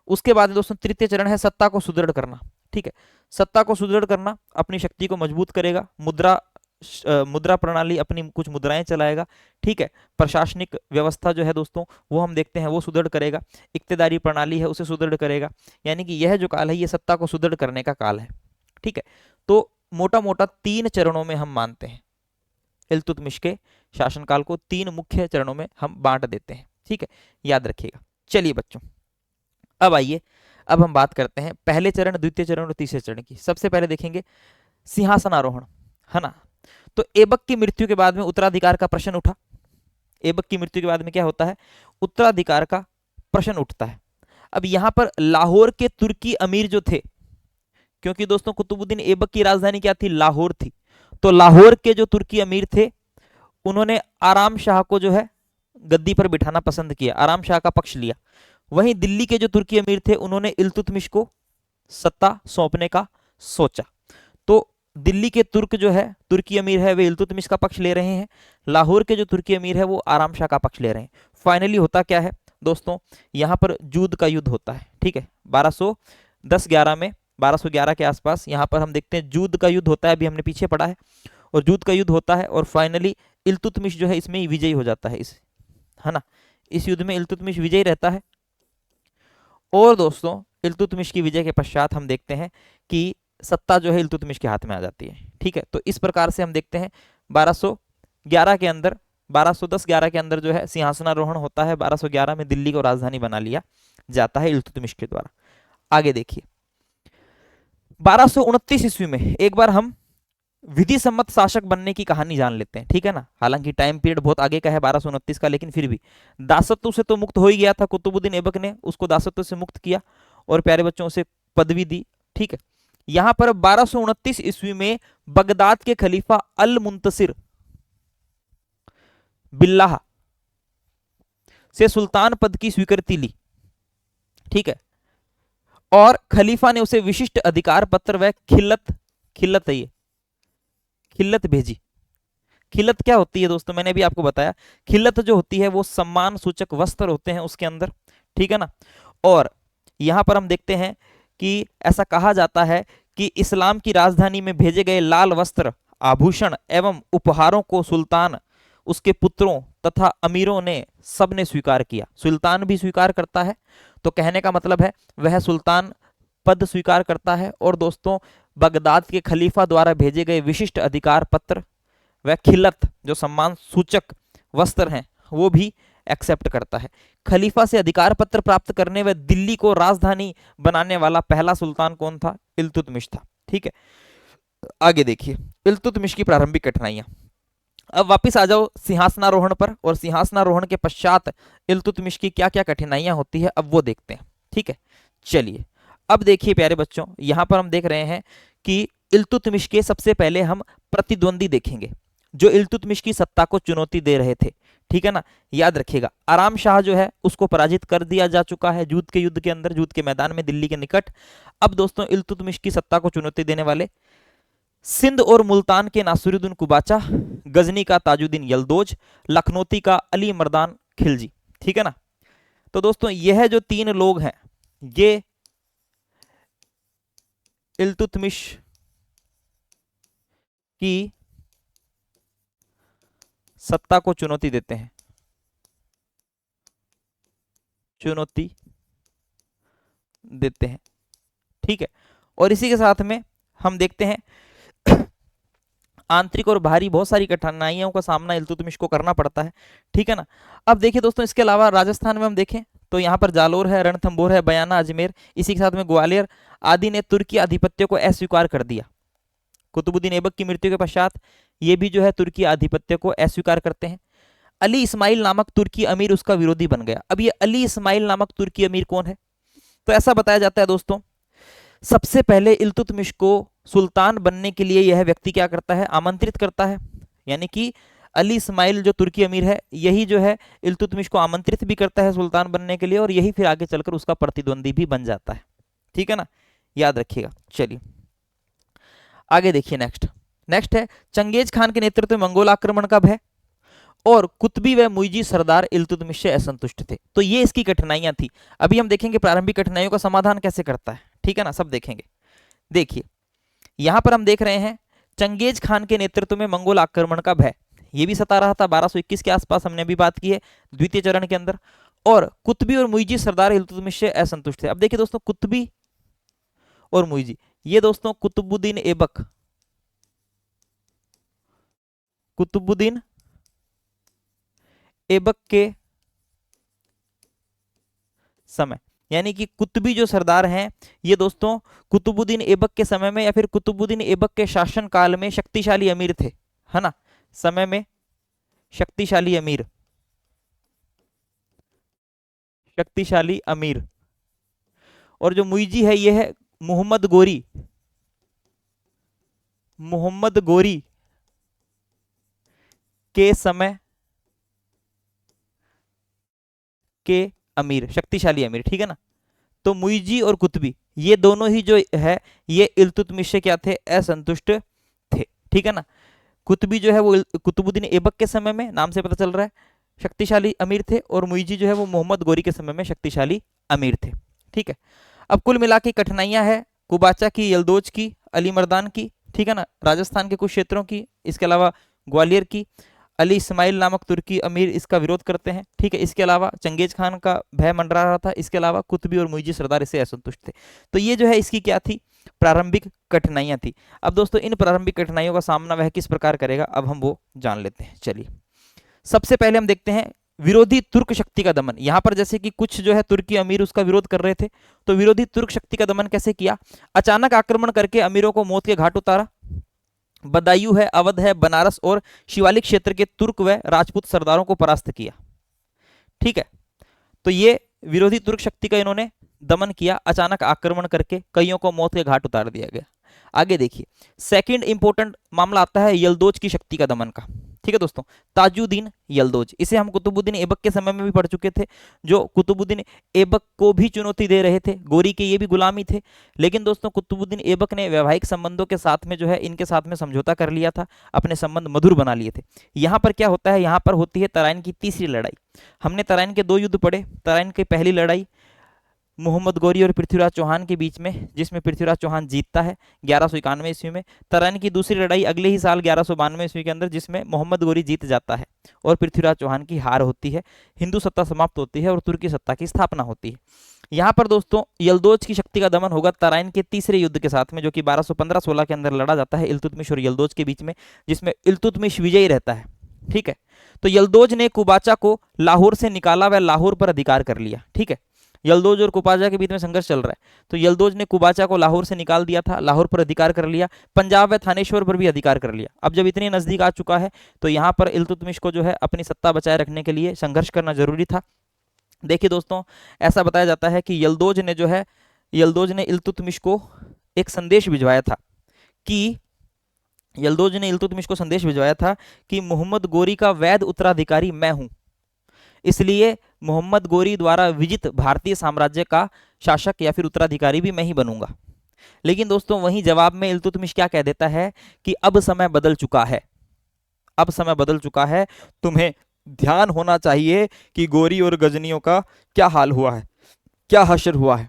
उसके बाद दोस्तों तृतीय चरण है सत्ता को सुदृढ़ करना, ठीक है। सत्ता को सुदृढ़ करना, अपनी शक्ति को मजबूत करेगा, मुद्रा प्रणाली, अपनी कुछ मुद्राएं चलाएगा, ठीक है। प्रशासनिक व्यवस्था जो है दोस्तों वो हम देखते हैं वो सुदृढ़ करेगा, इक्तेदारी प्रणाली है उसे सुदृढ़ करेगा। यानी कि यह जो काल है ये सत्ता को सुदृढ़ करने का काल है, ठीक है। तो मोटा मोटा 3 चरणों में हम मानते हैं इल्तुतमिश के शासनकाल को, 3 मुख्य चरणों में हम बांट देते हैं, ठीक है, याद रखिएगा। चलिए बच्चों, अब आइए, अब हम बात करते हैं पहले चरण, द्वितीय चरण और तीसरे चरण की। सबसे पहले देखेंगे सिंहासन आरोहण, है ना। तो ऐबक की मृत्यु के बाद में उत्तराधिकार का प्रश्न उठा। ऐबक की मृत्यु के बाद में क्या होता है? उत्तराधिकार का प्रश्न उठता है। अब यहां पर लाहौर के तुर्की अमीर जो थे, क्योंकि दोस्तों कुतुबुद्दीन ऐबक की राजधानी क्या थी? लाहौर थी। तो लाहौर के जो तुर्की अमीर थे उन्होंने आराम शाह को जो है गद्दी पर बिठाना पसंद किया, आराम शाह का पक्ष लिया। वहीं दिल्ली के जो तुर्की अमीर थे उन्होंने इल्तुतमिश को सत्ता सौंपने का सोचा। तो दिल्ली के तुर्क जो है, तुर्की अमीर है, वे इल्तुतमिश का पक्ष ले रहे हैं, लाहौर के जो तुर्की अमीर है वो आराम शाह का पक्ष ले रहे हैं। फाइनली होता क्या है दोस्तों, यहाँ पर जूद का युद्ध होता है, ठीक है। 1210-11 में, 1211 के आसपास यहाँ पर हम देखते हैं जूद का युद्ध होता है, अभी हमने पीछे पढ़ा है, और जूद का युद्ध होता है और फाइनली इल्तुतमिश जो है इसमें विजयी हो जाता है, इस, है ना, इस युद्ध में इल्तुतमिश विजयी रहता है। और दोस्तों इल्तुतमिश की विजय के पश्चात हम देखते हैं कि सत्ता जो है इल्तुतमिश के हाथ में आ जाती है, ठीक है। तो इस प्रकार से हम देखते हैं 1211 के अंदर, 1210-11 के अंदर जो है सिंहासनारोहण होता है, 1211 में दिल्ली को राजधानी बना लिया जाता है इल्तुतमिश के द्वारा। आगे देखिए 1229 ईस्वी में एक बार हम विधि सम्मत शासक बनने की कहानी जान लेते हैं, ठीक है ना। हालांकि टाइम पीरियड बहुत आगे का है 1229 का, लेकिन फिर भी दासत्व से तो मुक्त हो ही गया था कुतुबुद्दीन ऐबक ने, उसको दासत्व से मुक्त किया और प्यारे बच्चों उसे पदवी दी, ठीक है। यहां पर 1229 ईस्वी में बगदाद के खलीफा अल मुंतसिर बिल्लाह से सुल्तान पद की स्वीकृति ली, ठीक है। और खलीफा ने उसे विशिष्ट अधिकार पत्र व खिल्लत है ये खिल्लत भेजी। खिल्लत क्या होती है दोस्तों, मैंने भी आपको बताया, खिल्लत जो होती है वो सम्मान सूचक वस्त्र होते हैं उसके अंदर, ठीक है ना। और यहां पर हम देखते हैं कि ऐसा कहा जाता है कि इस्लाम की राजधानी में भेजे गए लाल वस्त्र, आभूषण एवं उपहारों को सुल्तान, उसके पुत्रों तथा अमीरों ने सबने स्वीकार किया। सुल्तान भी स्वीकार करता है, तो कहने का मतलब है वह सुल्तान पद स्वीकार करता है और दोस्तों बगदाद के खलीफा द्वारा भेजे गए विशिष्ट अधिकार पत्र व खिलत जो सम्मान सूचक वस्त्र हैं वो भी एक्सेप्ट करता है। खलीफा से अधिकार पत्र प्राप्त करने व दिल्ली को राजधानी बनाने वाला पहला सुल्तान कौन था? इल्तुतमिश था। ठीक है, आगे देखिए इल्तुतमिश की प्रारंभिक कठिनाइयां। अब वापिस आ जाओ सिंहासनारोहण पर, और सिंहासनारोहण के पश्चात इल्तुतमिश की क्या क्या कठिनाइयां होती है अब वो देखते हैं। ठीक है, चलिए अब देखिए प्यारे बच्चों, यहां पर हम देख रहे हैं कि इल्तुतमिश के सबसे पहले हम प्रतिद्वंदी देखेंगे जो इल्तुतमिश की सत्ता को चुनौती दे रहे थे। ठीक है ना, याद रखिएगा आराम शाह जो है उसको पराजित कर दिया जा चुका है जूद के युद्ध के अंदर, जूद के मैदान में दिल्ली के निकट। अब दोस्तों इल्तुतमिश की सत्ता को चुनौती देने वाले सिंध और मुल्तान के नासिरुद्दीन कुबाचा, गजनी का ताजुद्दीन यलदोज, लखनौती का अली मर्दान खिलजी। ठीक है ना, तो दोस्तों यह जो तीन लोग हैं ये इल्तुतमिश की सत्ता को चुनौती देते हैं, चुनौती देते हैं। ठीक है, और इसी के साथ में हम देखते हैं आंतरिक और बाहरी बहुत सारी कठिनाइयों का सामना इल्तुतमिश को करना पड़ता है। ठीक है ना, अब देखिए दोस्तों इसके अलावा राजस्थान में हम देखें तो यहाँ पर जालोर है, रणथंभौर है, बयाना, अजमेर, इसी के साथ में ग्वालियर आदि ने तुर्की आधिपत्य को अस्वीकार कर दिया। कुतुबुद्दीन ऐबक की मृत्यु के पश्चात ये भी जो है तुर्की आधिपत्य को अस्वीकार करते हैं। अली इस्माइल नामक तुर्की अमीर उसका विरोधी बन गया। अब ये अली इस्माइल नामक तुर्की अमीर कौन है? तो ऐसा बताया जाता है दोस्तों सबसे पहले इल्तुतमिश को सुल्तान बनने के लिए यह व्यक्ति क्या करता है? आमंत्रित करता है, यानी कि अली इस्माइल जो तुर्की अमीर है यही जो है इल्तुतमिश को आमंत्रित भी करता है सुल्तान बनने के लिए, और यही फिर आगे चलकर उसका प्रतिद्वंदी भी बन जाता है। ठीक है ना, याद रखिएगा। चलिए आगे देखिए नेक्स्ट है चंगेज खान के नेतृत्व में मंगोल आक्रमण का भय और कुतबी व मुइजी सरदार इल्तुतमिश से असंतुष्ट थे। तो ये इसकी कठिनाइयां थी। अभी हम देखेंगे प्रारंभिक कठिनाइयों का समाधान कैसे करता है। ठीक है ना, सब देखेंगे। देखिए यहां पर हम देख रहे हैं चंगेज खान के नेतृत्व में मंगोल आक्रमण का भय, ये भी सता रहा था 1221 के आसपास, हमने अभी बात की है द्वितीय चरण के अंदर। और कुतबी और मुइजी सरदार इल्तुतमिश से असंतुष्ट थे। अब देखिए दोस्तों कुतबी और मुइजी ये दोस्तों कुतुबुद्दीन ऐबक के समय, यानी कि कुतुबी जो सरदार हैं ये दोस्तों कुतुबुद्दीन ऐबक के समय में या फिर कुतुबुद्दीन ऐबक के शासन काल में शक्तिशाली अमीर थे, है ना, समय में शक्तिशाली अमीर। और जो मुइजी है ये है मोहम्मद गोरी के समय के अमीर, शक्तिशाली अमीर। ठीक है ना, तो मुइजी और कुतबी ये दोनों ही जो है ये इल्तुतमिश से क्या थे? असंतुष्ट थे। ठीक है ना, कुतबी जो है वो कुतुबुद्दीन ऐबक के समय में, नाम से पता चल रहा है, शक्तिशाली अमीर थे, और मुइजी जो है वो मोहम्मद गोरी के समय में शक्तिशाली अमीर थे। ठीक है, अब कुल मिला के कठिनाइयां है कुबाचा की, यलदोज की, अली मर्दान की, ठीक है ना, राजस्थान के कुछ क्षेत्रों की, इसके अलावा ग्वालियर की। अली इस्माइल नामक तुर्की अमीर इसका विरोध करते हैं। ठीक है, इसके अलावा चंगेज खान का भय मंडरा रहा था, इसके अलावा कुतबी और मुइजी सरदार इससे असंतुष्ट थे। तो ये जो है इसकी क्या थी? प्रारंभिक कठिनाइयां थी। अब दोस्तों इन प्रारंभिक कठिनाइयों का सामना वह किस प्रकार करेगा अब हम वो जान लेते हैं। चलिए सबसे पहले हम देखते हैं विरोधी तुर्क शक्ति का दमन। यहां पर जैसे कि कुछ जो है तुर्की अमीर उसका विरोध कर रहे थे, तो विरोधी तुर्क शक्ति का दमन कैसे किया? अचानक आक्रमण करके अमीरों को मौत के घाट उतारा। बदायूं है, अवध है, बनारस और शिवालिक क्षेत्र के तुर्क व राजपूत सरदारों को परास्त किया। ठीक है, तो ये विरोधी तुर्क शक्ति का इन्होंने दमन किया, अचानक आक्रमण करके कईयों को मौत के घाट उतार दिया गया। आगे देखिए सेकंड इंपॉर्टेंट मामला आता है यलदोज की शक्ति का दमन का। ठीक है दोस्तों, ताजुद्दीन यलदोज, इसे हम कुतुबुद्दीन ऐबक के समय में भी पढ़ चुके थे, जो कुतुबुद्दीन ऐबक को भी चुनौती दे रहे थे। गोरी के ये भी गुलामी थे, लेकिन दोस्तों कुतुबुद्दीन ऐबक ने वैवाहिक संबंधों के साथ में जो है इनके साथ में समझौता कर लिया था, अपने संबंध मधुर बना लिए थे। यहाँ पर क्या होता है? यहाँ पर होती है तराइन की तीसरी लड़ाई। हमने तराइन के 2 युद्ध पढ़े। तराइन की पहली लड़ाई मोहम्मद गोरी और पृथ्वीराज चौहान के बीच में, जिसमें पृथ्वीराज चौहान जीतता है 1191 ईस्वी में। तराइन की दूसरी लड़ाई अगले ही साल 1192 ईस्वी के अंदर, जिसमें मोहम्मद गोरी जीत जाता है और पृथ्वीराज चौहान की हार होती है, हिंदू सत्ता समाप्त होती है और तुर्की सत्ता की स्थापना होती है। यहाँ पर दोस्तों यल्दोज की शक्ति का दमन होगा तराइन के तीसरे युद्ध के साथ में, जो कि 1215-16 के अंदर लड़ा जाता है इल्तुतमिश और यल्दोज के बीच में, जिसमें इल्तुतमिश विजयी रहता है। ठीक है, तो यल्दोज ने कुबाचा को लाहौर से निकाला व लाहौर पर अधिकार कर लिया। ठीक है, यल्दोज और कुबाचा के बीच में संघर्ष चल रहा है, तो यल्दोज ने कुबाचा को लाहौर से निकाल दिया था, लाहौर पर अधिकार कर लिया, पंजाब व थानेश्वर पर भी अधिकार कर लिया। अब जब इतने नजदीक आ चुका है तो यहाँ पर इल्तुतमिश को जो है अपनी सत्ता बचाए रखने के लिए संघर्ष करना जरूरी था। देखिए दोस्तों, ऐसा बताया जाता है कि यल्दोज ने इल्तुतमिश को एक संदेश भिजवाया था कि मोहम्मद गोरी का वैध उत्तराधिकारी मैं हूं, इसलिए मोहम्मद गोरी द्वारा विजित भारतीय साम्राज्य का शासक या फिर उत्तराधिकारी भी मैं ही बनूंगा। लेकिन दोस्तों वहीं जवाब में इल्तुतमिश क्या कह देता है कि अब समय बदल चुका है, तुम्हें ध्यान होना चाहिए कि गोरी और गजनियों का क्या हाल हुआ है, क्या हश्र हुआ है।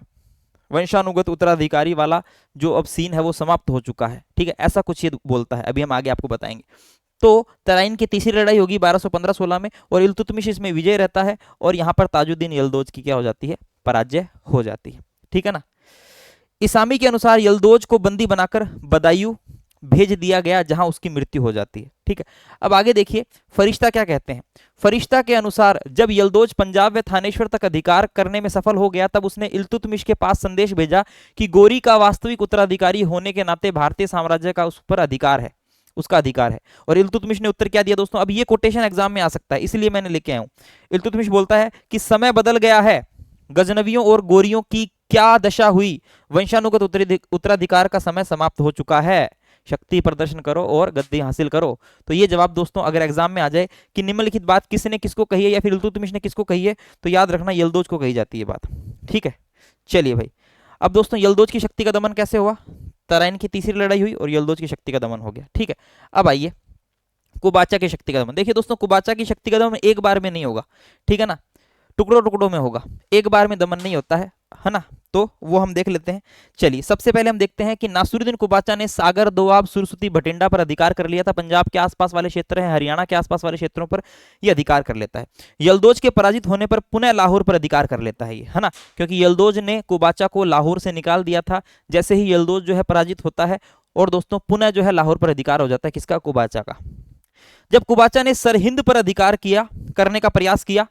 वंशानुगत उत्तराधिकारी वाला जो अब सीन है वो समाप्त हो चुका है। ठीक है, ऐसा कुछ ये बोलता है, अभी हम आगे आपको बताएंगे। तो तराइन की तीसरी लड़ाई होगी 1215-16 में और इल्तुतमिश इसमें विजय रहता है और यहाँ पर ताजुद्दीन यल्दोज की क्या हो जाती है, पराजय हो जाती है। ठीक है ना। इसामी के अनुसार यल्दोज को बंदी बनाकर बदायूं भेज दिया गया, जहां उसकी मृत्यु हो जाती है। ठीक है, अब आगे देखिए फरिश्ता क्या कहते हैं। फरिश्ता के अनुसार जब यल्दोज पंजाब व थानेश्वर तक अधिकार करने में सफल हो गया, तब उसने इल्तुतमिश के पास संदेश भेजा कि गोरी का वास्तविक उत्तराधिकारी होने के नाते भारतीय साम्राज्य का उस पर अधिकार है, उसका अधिकार है। और इल्तुतमिश ने उत्तर क्या दिया दोस्तों, अब ये कोटेशन एग्जाम में आ सकता है इसलिए मैंने लेके आया हूं। इल्तुतमिश बोलता है कि समय बदल गया है, गजनवियों और गोरियों की क्या दशा हुई, वंशानुगत उत्तराधिकार का समय समाप्त हो चुका है, शक्ति प्रदर्शन करो और गद्दी हासिल करो। तो ये जवाब दोस्तों अगर एग्जाम में आ जाए कि निम्नलिखित बात किसने किसको कही है या फिर इल्तुतमिश ने किसको कही है, तो याद रखना यल्दोज को कही जाती है बात। ठीक है, चलिए भाई, अब दोस्तों यल्दोज की शक्ति का दमन कैसे हुआ, तराइन की तीसरी लड़ाई हुई और यल्दोज की शक्ति का दमन हो गया। ठीक है, अब आइए कुबाचा की शक्ति का दमन। देखिए दोस्तों, कुबाचा की शक्ति का दमन एक बार में नहीं होगा, ठीक है ना, टुकड़ों टुकड़ों में होगा, एक बार में दमन नहीं होता है ना। तो वो हम देख लेते हैं। चलिए सबसे पहले हम देखते हैं कि नासिरुद्दीन कुबाचा ने सागर, दोआब, सुरसुती, भटिंडा पर अधिकार कर लिया था। पंजाब के आसपास वाले क्षेत्र हैं, हरियाणा के आसपास वाले क्षेत्रों पर यह अधिकार कर लेता है। यल्दोज के पराजित होने पर पुनः लाहौर पर अधिकार कर लेता है ये, है ना, क्योंकि यल्दोज ने कुबाचा को लाहौर से निकाल दिया था। जैसे ही यल्दोज जो है पराजित होता है और दोस्तों पुनः जो है लाहौर पर अधिकार हो जाता है, किसका, कुबाचा का। जब कुबाचा ने सरहिंद पर अधिकार करने का प्रयास किया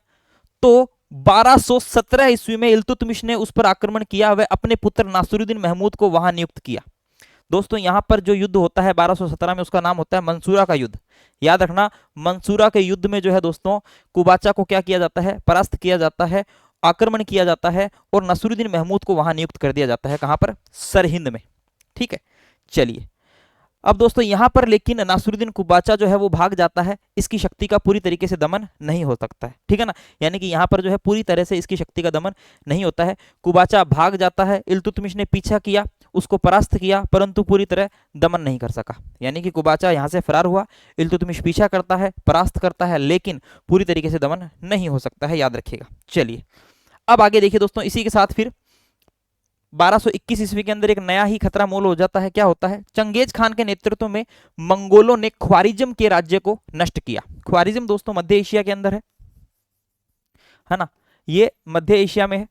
तो 1217 ईस्वी में इल्तुतमिश ने उस पर आक्रमण किया, वह अपने पुत्र नासिरुद्दीन महमूद को वहां नियुक्त किया। दोस्तों यहां पर जो युद्ध होता है 1217 में, उसका नाम होता है मंसूरा का युद्ध। याद रखना, मंसूरा के युद्ध में जो है दोस्तों कुबाचा को क्या किया जाता है, परास्त किया जाता है, आक्रमण किया जाता है और नासिरुद्दीन महमूद को वहां नियुक्त कर दिया जाता है। कहां पर, सरहिंद में। ठीक है, चलिए अब दोस्तों यहां पर लेकिन नासिरुद्दीन कुबाचा जो है वो भाग जाता है, इसकी शक्ति का पूरी तरीके से दमन नहीं हो सकता है। ठीक है ना, यानी कि यहां पर जो है पूरी तरह से इसकी शक्ति का दमन नहीं होता है। कुबाचा भाग जाता है, इल्तुतमिश ने पीछा किया, उसको परास्त किया, परंतु पूरी तरह दमन नहीं कर सका। यानी कि कुबाचा यहां से फरार हुआ, इल्तुतमिश पीछा करता है, परास्त करता है, लेकिन पूरी तरीके से दमन नहीं हो सकता है, याद रखिएगा। चलिए अब आगे देखिए दोस्तों, इसी के साथ फिर 1221 ईस्वी के अंदर एक नया ही खतरा मोल हो जाता है। क्या होता है, चंगेज खान के नेतृत्व में मंगोलों ने ख्वारिज्म के राज्य को नष्ट किया। ख्वारिज्म दोस्तों मध्य एशिया के अंदर है ना, ये मध्य एशिया में है।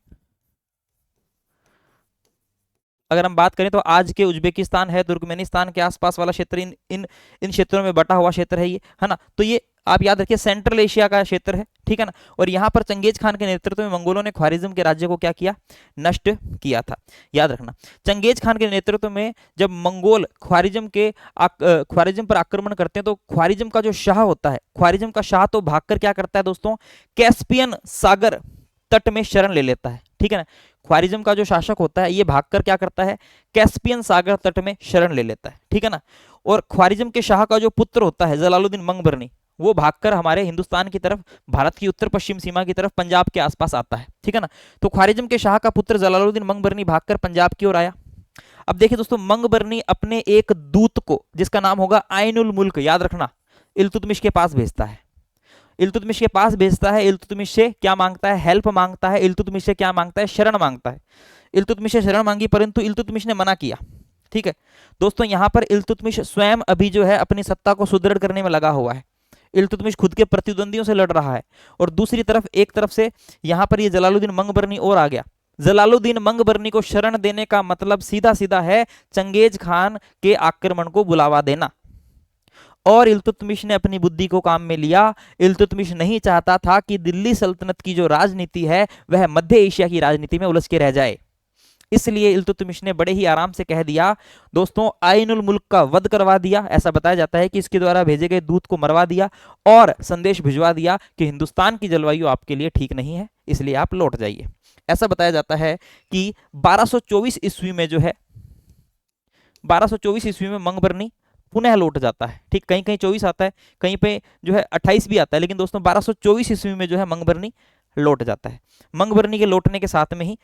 अगर हम बात करें तो आज के उज्बेकिस्तान है, तुर्कमेनिस्तान के आसपास वाला क्षेत्र, इन क्षेत्रों में बटा हुआ क्षेत्र है ये, है ना। तो ये आप याद रखिए सेंट्रल एशिया का क्षेत्र है, ठीक है ना। और यहाँ पर चंगेज खान के नेतृत्व में मंगोलों ने ख्वारिज्म के राज्य को क्या किया, नष्ट किया था। याद रखना, चंगेज खान के नेतृत्व में जब मंगोल ख्वारिज्म पर आक्रमण करते हैं तो ख्वारिज्म का जो शाह होता है, ख्वारिज्म का शाह तो भागकर क्या करता है दोस्तों, कैस्पियन सागर तट में शरण ले लेता है। ठीक है ना, ख्वारिज्म का जो शासक होता है ये भागकर क्या करता है, कैस्पियन सागर तट में शरण ले लेता है। ठीक है ना, और ख्वारिज्म के शाह का जो पुत्र होता है जलालुद्दीन मंगबरनी, वो भागकर हमारे हिंदुस्तान की तरफ, भारत की उत्तर पश्चिम सीमा की तरफ, पंजाब के आसपास आता है। ठीक है ना, तो ख्वारिज्म के शाह का पुत्र जलालुद्दीन मंगबरनी भागकर पंजाब की ओर आया। अब देखिए दोस्तों, मंगबरनी अपने एक दूत को, जिसका नाम होगा आइनुल मुल्क, याद रखना, इल्तुतमिश के पास भेजता है। इल्तुतमिश के पास भेजता है, इल्तुतमिश से क्या मांगता है? हेल्प मांगता है। इल्तुतमिश से क्या मांगता है? शरण मांगता है। इल्तुतमिश से शरण मांगी, परंतु इल्तुतमिश ने मना किया। ठीक है दोस्तों, यहां पर इल्तुतमिश स्वयं अभी जो है अपनी सत्ता को सुदृढ़ करने में लगा हुआ है। इल्तुतमिश खुद के प्रतिद्वंदियों से लड़ रहा है, और दूसरी तरफ एक तरफ से यहां पर ये जलालुद्दीन मंगबरनी और आ गया। जलालुद्दीन मंगबरनी को शरण देने का मतलब सीधा सीधा है चंगेज खान के आक्रमण को बुलावा देना। और इल्तुतमिश ने अपनी बुद्धि को काम में लिया। इल्तुतमिश नहीं चाहता था कि दिल्ली सल्तनत की जो राजनीति है वह मध्य एशिया की राजनीति में उलझ के रह जाए। इसलिए इल्तुतमिश ने बड़े ही आराम से कह दिया दोस्तों, आइनुल मुल्क का वध करवा दिया। ऐसा बताया जाता है कि इसके द्वारा भेजे गए दूत को मरवा दिया और संदेश भिजवा दिया कि हिंदुस्तान की जलवायु आपके लिए ठीक नहीं है, इसलिए आप लौट जाइए। ऐसा बताया जाता है कि 1224 ईस्वी में जो है 1224 ईस्वी में मंगबरनी पुनः लौट जाता है। ठीक, कहीं कहीं 24 आता है, कहीं पे जो है 28 भी आता है, लेकिन दोस्तों 1224 ईस्वी में जो है मंगबरनी लौट जाता है। मंगबरनी के लौटने के साथ में ही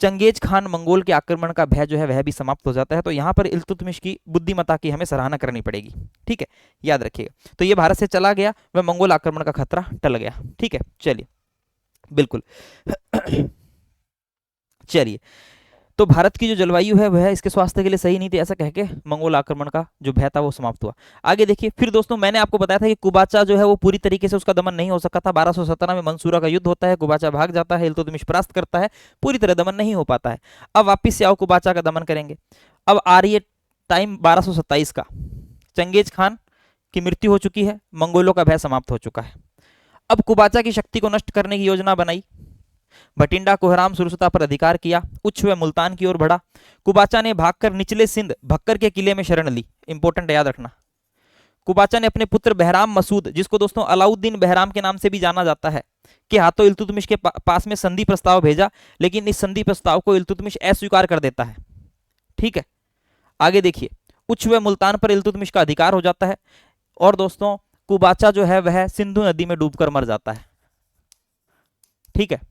चंगेज खान मंगोल के आक्रमण का भय जो है वह भी समाप्त हो जाता है। तो यहाँ पर इल्तुतमिश की बुद्धिमत्ता की हमें सराहना करनी पड़ेगी। ठीक है, याद रखिएगा। तो ये भारत से चला गया, वह मंगोल आक्रमण का खतरा टल गया। ठीक है, चलिए बिल्कुल चलिए, तो भारत की जो जलवायु है वह इसके स्वास्थ्य के लिए सही नहीं थी, ऐसा कह के मंगोल आक्रमण का जो भय था वो समाप्त हुआ। आगे देखिए, फिर दोस्तों मैंने आपको बताया था कि कुबाचा जो है वो पूरी तरीके से उसका दमन नहीं हो सका था। 1217 में मंसूरा का युद्ध होता है, कुबाचा भाग जाता है, इल्तुतमिश परास्त करता है, पूरी तरह दमन नहीं हो पाता है। अब वापिस से आओ, कुबाचा का दमन करेंगे। अब आ रही है टाइम 1227 का, चंगेज खान की मृत्यु हो चुकी है, मंगोलों का भय समाप्त हो चुका है। अब कुबाचा की शक्ति को नष्ट करने की योजना बनाई। भटिंडा कोहराम सुरसता पर अधिकार किया, उच्च व मुल्तान की ओर बढ़ा। कुबाचा ने भागकर निचले सिंध भक्कर के किले में शरण ली। इंपॉर्टेंट याद रखना, कुबाचा ने अपने पुत्र बहराम मसूद, जिसको दोस्तों अलाउद्दीन बहराम के नाम से भी जाना जाता है, के हाथों इल्तुतमिश के पास में संधि प्रस्ताव भेजा, लेकिन इस संधि प्रस्ताव को इल्तुतमिश अस्वीकार कर देता है। ठीक है, आगे देखिए, उच्च व मुल्तान पर इल्तुतमिश का अधिकार हो जाता है, और दोस्तों कुबाचा जो है वह सिंधु नदी में डूबकर मर जाता है। ठीक है,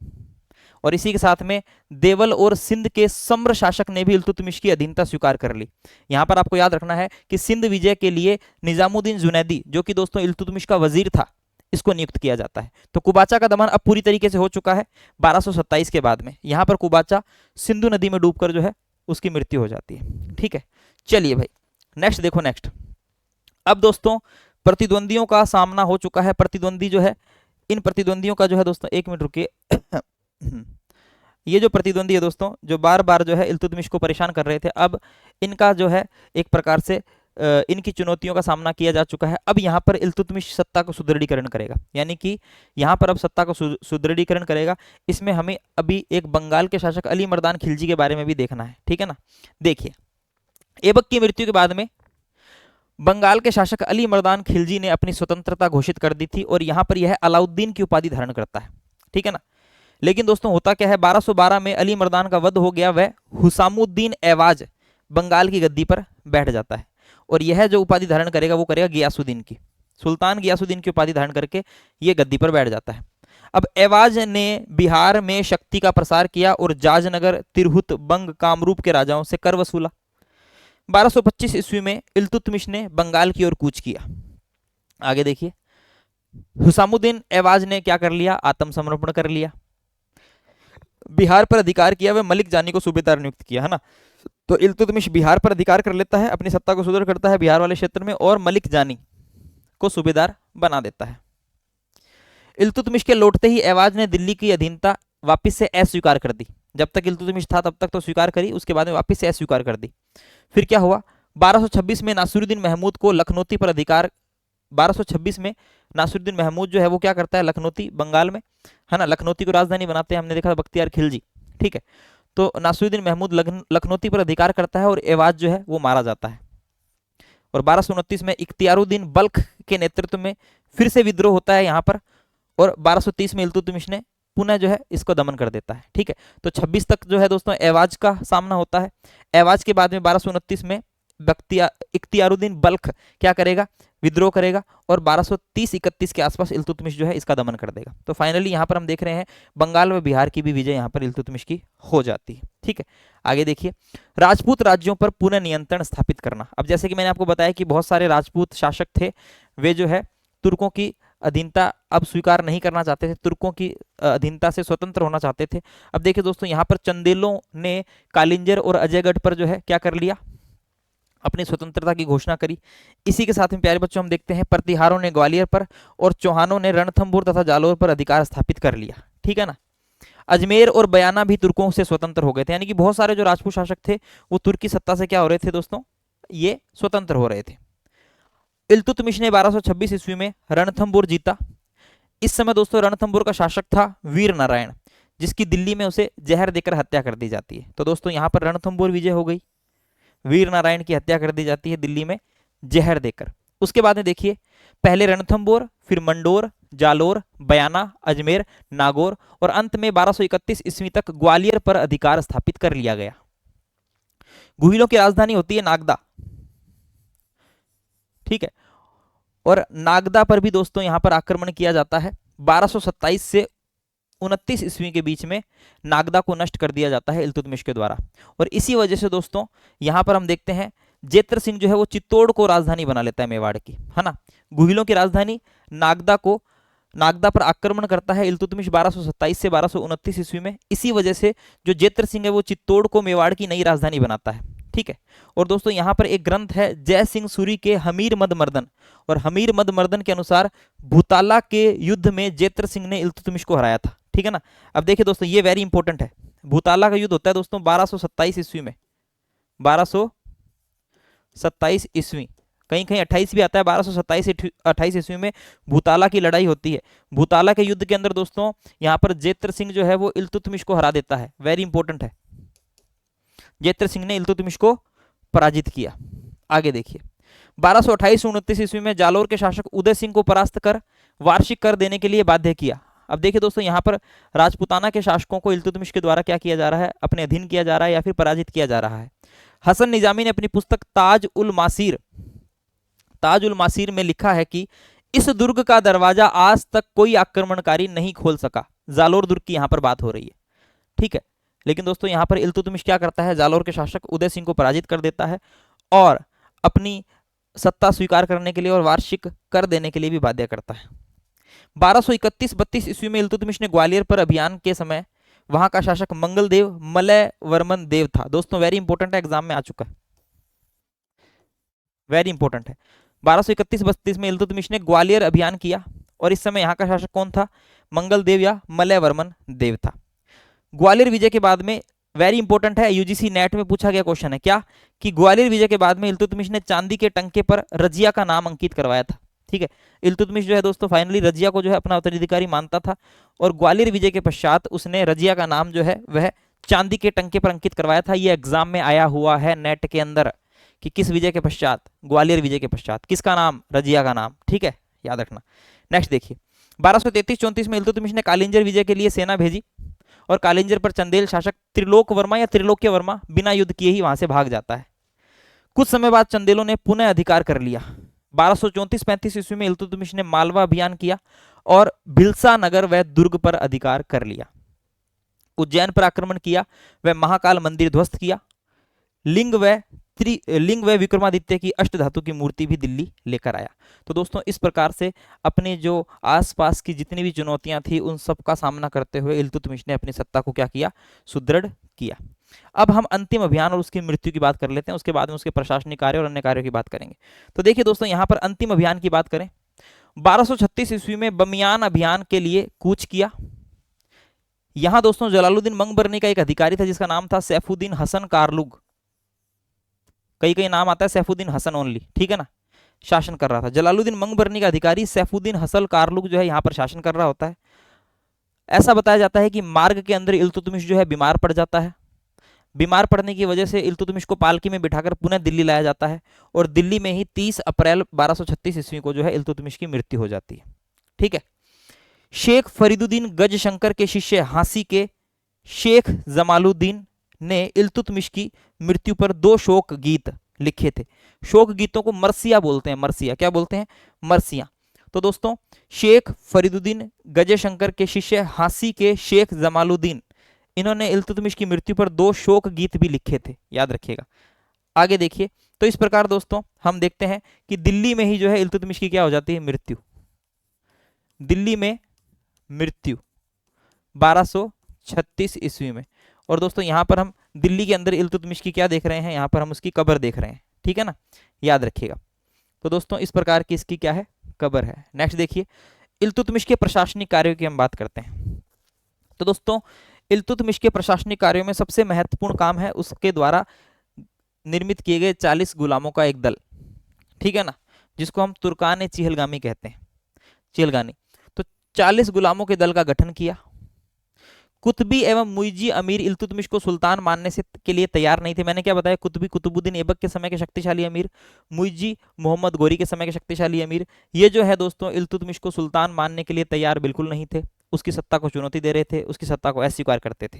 और इसी के साथ में देवल और सिंध के सम्र शासक ने भी इल्तुतमिश की अधीनता स्वीकार कर ली। यहां पर आपको याद रखना है कि सिंध विजय के लिए निजामुद्दीन जुनैदी, जो कि दोस्तों इल्तुतमिश का वजीर था, इसको नियुक्त किया जाता है। तो कुबाचा का दमन अब पूरी तरीके से हो चुका है 1227 के बाद में। यहां पर कुबाचा सिंधु नदी में डूबकर जो है उसकी मृत्यु हो जाती है। ठीक है, चलिए भाई नेक्स्ट देखो, नेक्स्ट अब दोस्तों प्रतिद्वंदियों का सामना हो चुका है। प्रतिद्वंदी जो है, इन प्रतिद्वंदियों का जो है दोस्तों, एक मिनट रुकिए ये जो प्रतिद्वंदी है दोस्तों, जो बार बार जो है इल्तुतमिश को परेशान कर रहे थे, अब इनका जो है एक प्रकार से इनकी चुनौतियों का सामना किया जा चुका है। अब यहाँ पर इल्तुतमिश सत्ता को सुदृढ़ीकरण करेगा, यानी कि यहाँ पर अब सत्ता को सुदृढ़ीकरण करेगा। इसमें हमें अभी एक बंगाल के शासक अली मर्दान खिलजी के बारे में भी देखना है। ठीक है ना, देखिए ऐबक की मृत्यु के बाद में बंगाल के शासक अली मर्दान खिलजी ने अपनी स्वतंत्रता घोषित कर दी थी, और यहाँ पर यह अलाउद्दीन की उपाधि धारण करता है। ठीक है ना, लेकिन दोस्तों होता क्या है, 1212 में अली मर्दान का वध हो गया, वह हुसामुद्दीन एवाज बंगाल की गद्दी पर बैठ जाता है, और यह जो उपाधि धारण करेगा वो करेगा गियासुद्दीन की, सुल्तान गियासुद्दीन की उपाधि धारण करके ये गद्दी पर बैठ जाता है। अब एवाज ने बिहार में शक्ति का प्रसार किया और जाजनगर, तिरहुत, बंग, कामरूप के राजाओं से कर वसूला। 1225 ईस्वी में इल्तुतमिश ने बंगाल की ओर कूच किया। आगे देखिए, हुसामुद्दीन एवाज ने क्या कर लिया, आत्मसमर्पण कर लिया, बिहार पर अधिकार किया, वह मलिक जानी को सूबेदार नियुक्त किया, है ना। तो इल्तुतमिश बिहार पर अधिकार कर लेता है, अपनी सत्ता को सुदृढ़ करता है बिहार वाले क्षेत्र में, और मलिक जानी को सूबेदार बना देता है। इल्तुतमिश के लौटते ही एवाज ने दिल्ली की अधीनता वापिस से अस्वीकार कर दी। जब तक इल्तुतमिश था तब तक तो स्वीकार करी, उसके बाद में वापिस से अस्वीकार कर दी। फिर क्या हुआ, 1226 में नासिरुद्दीन महमूद को लखनौती पर अधिकार, 1226 में नासिरुद्दीन महमूद जो है वो क्या करता है, लखनौती बंगाल में, है ना, लखनौती को राजधानी बनाते हैं, हमने देखा बख्तियार खिलजी। ठीक है, तो नासिरुद्दीन महमूद लखनौती पर अधिकार करता है, और एवाज जो है वो मारा जाता है। और 1229 में इख्तियारुद्दीन बल्ख के नेतृत्व में फिर से विद्रोह होता है यहाँ पर, और 1230 में इल्तुतमिश ने पुनः जो है इसको दमन कर देता है। ठीक है, तो 26 तक जो है दोस्तों एवाज का सामना होता है। एवाज के बाद में 1229 में इख्तियारुद्दीन बल्ख क्या करेगा, विद्रोह करेगा, और 1230-31 के आसपास इल्तुतमिश जो है इसका दमन कर देगा। तो फाइनली यहाँ पर हम देख रहे हैं बंगाल व बिहार की भी विजय यहाँ पर इल्तुतमिश की हो जाती है। ठीक है, आगे देखिए, राजपूत राज्यों पर पुनः नियंत्रण स्थापित करना। अब जैसे कि मैंने आपको बताया कि बहुत सारे राजपूत शासक थे, वे जो है तुर्कों की अधीनता अब स्वीकार नहीं करना चाहते थे, तुर्कों की अधीनता से स्वतंत्र होना चाहते थे। अब देखिए दोस्तों, यहाँ पर चंदेलों ने कालिंजर और अजयगढ़ पर जो है क्या कर लिया, अपनी स्वतंत्रता की घोषणा करी। इसी के साथ में प्यारे बच्चों हम देखते हैं प्रतिहारों ने ग्वालियर पर और चौहानों ने रणथंभौर तथा जालौर पर अधिकार स्थापित कर लिया। ठीक है ना। अजमेर और बयाना भी तुर्कों से स्वतंत्र हो गए थे, यानी कि बहुत सारे जो राजपूत शासक थे वो तुर्की सत्ता से क्या हो रहे थे दोस्तों, ये स्वतंत्र हो रहे थे। इल्तुतमिश ने 1226 ईस्वी में रणथंभौर जीता। इस समय दोस्तों रणथंभौर का शासक था वीर नारायण, जिसकी दिल्ली में उसे जहर देकर हत्या कर दी जाती है। तो दोस्तों यहाँ पर रणथंभौर विजय हो गई, वीर नारायण की हत्या कर दी जाती है दिल्ली में जहर देकर। उसके बाद में देखिए, पहले रणथंभौर, फिर मंडोर, जालोर, बयाना, अजमेर, नागौर और अंत में 1231 ईस्वी तक ग्वालियर पर अधिकार स्थापित कर लिया गया। गुहिलों की राजधानी होती है नागदा। ठीक है, और नागदा पर भी दोस्तों यहां पर आक्रमण किया जाता है। 1227 से 29 ईस्वी के बीच में नागदा को नष्ट कर दिया जाता है इल्तुतमिश के द्वारा। और इसी वजह से दोस्तों यहां पर हम देखते हैं जेत्र सिंह जो है वो चित्तौड़ को राजधानी बना लेता है मेवाड़ की, है ना। गुहिलों की राजधानी नागदा पर आक्रमण करता है इल्तुतमिश 1227 से 1229 ईस्वी में। इसी वजह से जो जेत्र सिंह है वो चित्तौड़ को मेवाड़ की नई राजधानी बनाता है। ठीक है, और दोस्तों यहाँ पर एक ग्रंथ है जय सिंह सूरी के हमीर मद मर्दन, और हमीर मद मर्दन के अनुसार भूताला के युद्ध में जेत्र सिंह ने इल्तुतमिश को हराया था। ठीक है ना। अब देखिए दोस्तों, ये वेरी इंपॉर्टेंट है। भूताला का युद्ध होता है दोस्तों 1227 ईस्वी में, 1227 ईस्वी, कहीं कहीं 28 भी आता है। 1227-28 ईस्वी में भूताला की लड़ाई होती है। भूताला के युद्ध के अंदर दोस्तों यहाँ पर जेत्र सिंह जो है वो इल्तुतमिश को हरा देता है, वेरी इंपॉर्टेंट है। जेत्र सिंह ने इल्तुतमिश को पराजित किया। आगे देखिए, 1228-29 ईस्वी में जालोर के शासक उदय सिंह को परास्त कर वार्षिक कर देने के लिए बाध्य किया। अब देखिए दोस्तों, यहाँ पर राजपूताना के शासकों को इल्तुतमिश के द्वारा क्या किया जा रहा है, अपने अधीन किया जा रहा है या फिर पराजित किया जा रहा है। हसन निजामी ने अपनी पुस्तक ताज उल मासीर में लिखा है कि इस दुर्ग का दरवाजा आज तक कोई आक्रमणकारी नहीं खोल सका। जालोर दुर्ग की यहाँ पर बात हो रही है। ठीक है, लेकिन दोस्तों यहाँ पर इल्तुतमिश क्या करता है, जालोर के शासक उदय सिंह को पराजित कर देता है और अपनी सत्ता स्वीकार करने के लिए और वार्षिक कर देने के लिए भी बाध्य करता है। 1231-32 ईस्वी में इल्तुतमिश ने ग्वालियर पर अभियान के समय वहां का शासक मंगलदेव मलय वर्मन देव था। दोस्तों वेरी इंपॉर्टेंट है, एग्जाम में आ चुका है, वेरी इंपॉर्टेंट है। 1231-32 में इल्तुतमिश ने ग्वालियर अभियान किया और इस समय यहाँ का शासक कौन था, मंगलदेव या मलय वर्मन देव था। ग्वालियर विजय के बाद में, वेरी इंपॉर्टेंट है, यूजीसी नेट में पूछा गया क्वेश्चन है क्या, कि ग्वालियर विजय के बाद में इल्तुतमिश ने चांदी के टंके पर रजिया का नाम अंकित करवाया था। ठीक है, इल्तुतमिश जो है दोस्तों फाइनली रजिया को जो है अपना उत्तराधिकारी मानता था और ग्वालियर विजय के पश्चात उसने रजिया का नाम जो है वह चांदी के टंके पर अंकित करवाया था। यह एग्जाम में आया हुआ है नेट के अंदर कि किस विजय के पश्चात, ग्वालियर विजय के पश्चात, किसका नाम, रजिया का नाम। ठीक है, याद रखना। नेक्स्ट देखिए, 1233-34 में इल्तुतमिश ने कालिंजर विजय के लिए सेना भेजी और कालिंजर पर चंदेल शासक त्रिलोक वर्मा या त्रिलोक्य वर्मा बिना युद्ध किए ही वहां से भाग जाता है। कुछ समय बाद चंदेलों ने पुनः अधिकार कर लिया। 1234-35 ईस्वी में इल्तुतमिश ने मालवा अभियान किया और भिलसा नगर व दुर्ग पर अधिकार कर लिया। उज्जैन पर आक्रमण किया, वह महाकाल मंदिर ध्वस्त किया। लिंग व विक्रमादित्य की अष्टधातु की मूर्ति भी दिल्ली लेकर आया। तो दोस्तों इस प्रकार से अपने जो आसपास की जितनी भी चुनौतियां थी उन सब का सामना करते हुए इल्तुतमिश ने अपनी सत्ता को क्या किया, सुदृढ़ किया। अब हम अंतिम अभियान और उसकी मृत्यु की बात कर लेते हैं, उसके बाद में उसके प्रशासनिक कार्य और अन्य कार्यों की बात करेंगे। तो देखिए दोस्तों, यहाँ पर अंतिम अभियान की बात करें, 1236 ईस्वी में बमियान अभियान के लिए कूच किया। यहां दोस्तों जलालुद्दीन मंगबरनी का एक अधिकारी था जिसका नाम था सैफुद्दीन हसन कारलुग, कई कई नाम आता है सैफुद्दीन हसन ओनली। ठीक है ना, शासन कर रहा था। जलालुद्दीन मंगबरनी का अधिकारी सैफुद्दीन हसन कारलुग जो है यहाँ पर शासन कर रहा होता है। ऐसा बताया जाता है कि मार्ग के अंदर इल्तुतमिश जो है बीमार पड़ जाता है। बीमार पड़ने की वजह से इल्तुतमिश को पालकी में बिठाकर पुनः दिल्ली लाया जाता है और दिल्ली में ही 30 अप्रैल 1236 ईस्वी को जो है इल्तुतमिश की मृत्यु हो जाती है। ठीक है, शेख फरीदुद्दीन गजशंकर के शिष्य हांसी के शेख जमालुद्दीन ने इल्तुतमिश की मृत्यु पर 2 शोक गीत लिखे थे। शोक गीतों को मरसिया बोलते हैं, मरसिया, क्या बोलते हैं, मरसिया। तो दोस्तों शेख फरीदुद्दीन गजशंकर के शिष्य हांसी के शेख जमालुद्दीन, इन्होंने इल्तुतमिश की मृत्यु पर 2 शोक गीत भी लिखे थे, याद रखिएगा। आगे देखिए, तो इस प्रकार दोस्तों हम देखते हैं कि दिल्ली में ही जो है इल्तुतमिश की क्या हो जाती है, मृत्यु। दिल्ली में मृत्यु 1236 ईस्वी में। और दोस्तों यहाँ पर हम दिल्ली के अंदर इल्तुतमिश की क्या देख रहे हैं, यहाँ पर हम उसकी कब्र देख रहे हैं, ठीक है ना, याद रखिएगा। तो दोस्तों इस प्रकार की इसकी क्या है, कब्र है। नेक्स्ट देखिए, इल्तुतमिश के प्रशासनिक कार्यों की हम बात करते हैं। तो दोस्तों इल्तुतमिश के प्रशासनिक कार्यों में सबसे महत्वपूर्ण काम है उसके द्वारा निर्मित किए गए 40 गुलामों का एक दल, ठीक है ना, जिसको हम तुर्कान चिहलगामी कहते हैं, चिहलगानी। तो 40 गुलामों के दल का गठन किया। कुतबी एवं मुइजी अमीर इल्तुतमिश को सुल्तान मानने से के लिए तैयार नहीं थे। मैंने क्या बताया, कुतबी कुतुबुद्दीन ऐबक के समय के शक्तिशाली अमीर, मुइजी मोहम्मद गोरी के समय के शक्तिशाली अमीर, ये जो है दोस्तों इल्तुतमिश को सुल्तान मानने के लिए तैयार बिल्कुल नहीं थे, उसकी सत्ता को चुनौती दे रहे थे, उसकी सत्ता को अस्वीकार करते थे,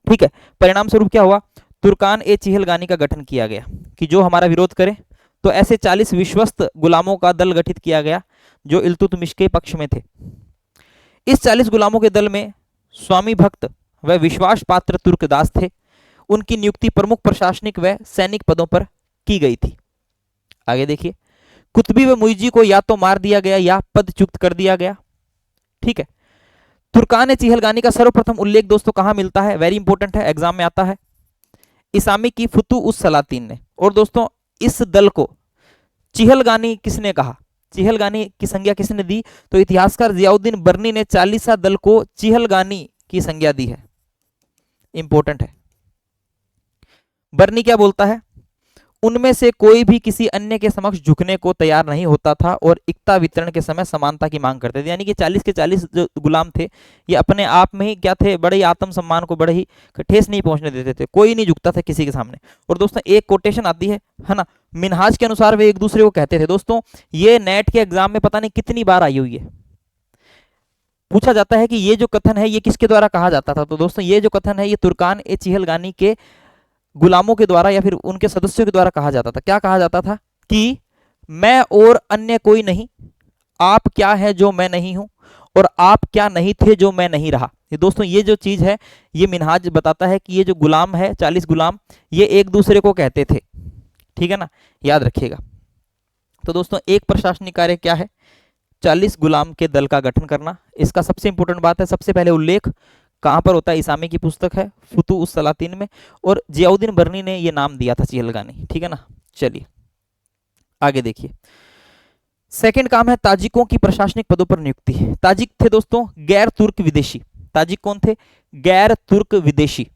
ठीक है। परिणाम स्वरूप क्या हुआ, तुर्कान चिहलगानी का गठन किया गया कि जो हमारा विरोध करे। तो ऐसे 40 विश्वस्त गुलामों का दल गठित किया गया जो इल्तुतमिश के पक्ष में थे। इस 40 गुलामों के दल में स्वामी भक्त व विश्वास पात्र तुर्कदास थे। उनकी नियुक्ति प्रमुख प्रशासनिक व सैनिक पदों पर की गई थी। आगे देखिए, कुतबी व मुइजी को या तो मार दिया गया या पदच्युत कर दिया गया, ठीक है। तुर्कान चिहलगानी का सर्वप्रथम उल्लेख दोस्तों कहां मिलता है, वेरी इंपॉर्टेंट है, एग्जाम में आता है, इसामी की फुतु उस सलातीन ने। और दोस्तों इस दल को चिहलगानी किसने कहा, चिहलगानी की संज्ञा किसने दी, तो इतिहासकार जियाउद्दीन बर्नी ने 40 दल को चिहलगानी की संज्ञा दी है, इंपॉर्टेंट है। बर्नी क्या बोलता है, उनमें से कोई भी किसी अन्य के समक्ष झुकने को तैयार नहीं होता था और इक्ता वितरण के समय समानता की मांग करते थे। यानी कि 40 के 40 जो गुलाम थे ये अपने आप में ही क्या थे, बड़े ही आत्मसम्मान को बड़े ही ठेस नहीं पहुंचने देते थे, कोई नहीं झुकता था किसी के सामने। और दोस्तों एक कोटेशन आती है ना, मिनहाज के अनुसार वे एक दूसरे को कहते थे। दोस्तों ये नेट के एग्जाम में पता नहीं कितनी बार आई हुई है, पूछा जाता है कि ये जो कथन है ये किसके द्वारा कहा जाता था। तो दोस्तों ये जो कथन है ये तुर्कान चिहलगानी के गुलामों के द्वारा या फिर उनके सदस्यों के द्वारा कहा जाता था। क्या कहा जाता था कि मैं और अन्य कोई नहीं, आप क्या है जो मैं नहीं हूं, और आप क्या नहीं थे जो मैं नहीं रहा। ये दोस्तों ये जो चीज है ये मिनहाज बताता है कि ये जो गुलाम है 40 गुलाम ये एक दूसरे को कहते थे, ठीक है ना, याद रखिएगा। तो दोस्तों एक प्रशासनिक कार्य क्या है, 40 गुलाम के दल का गठन करना। इसका सबसे इंपॉर्टेंट बात है, सबसे पहले उल्लेख कहां पर होता है, इसामी की पुस्तक है फुतु उस सलातीन में, और जियाउद्दीन बर्नी ने ये नाम दिया था चिहलगानी, ठीक है ना। चलिए आगे देखिए, सेकंड काम है ताजिकों की प्रशासनिक पदों पर नियुक्ति। ताजिक थे दोस्तों गैर तुर्क विदेशी। ताजिक कौन थे, गैर तुर्क विदेशी।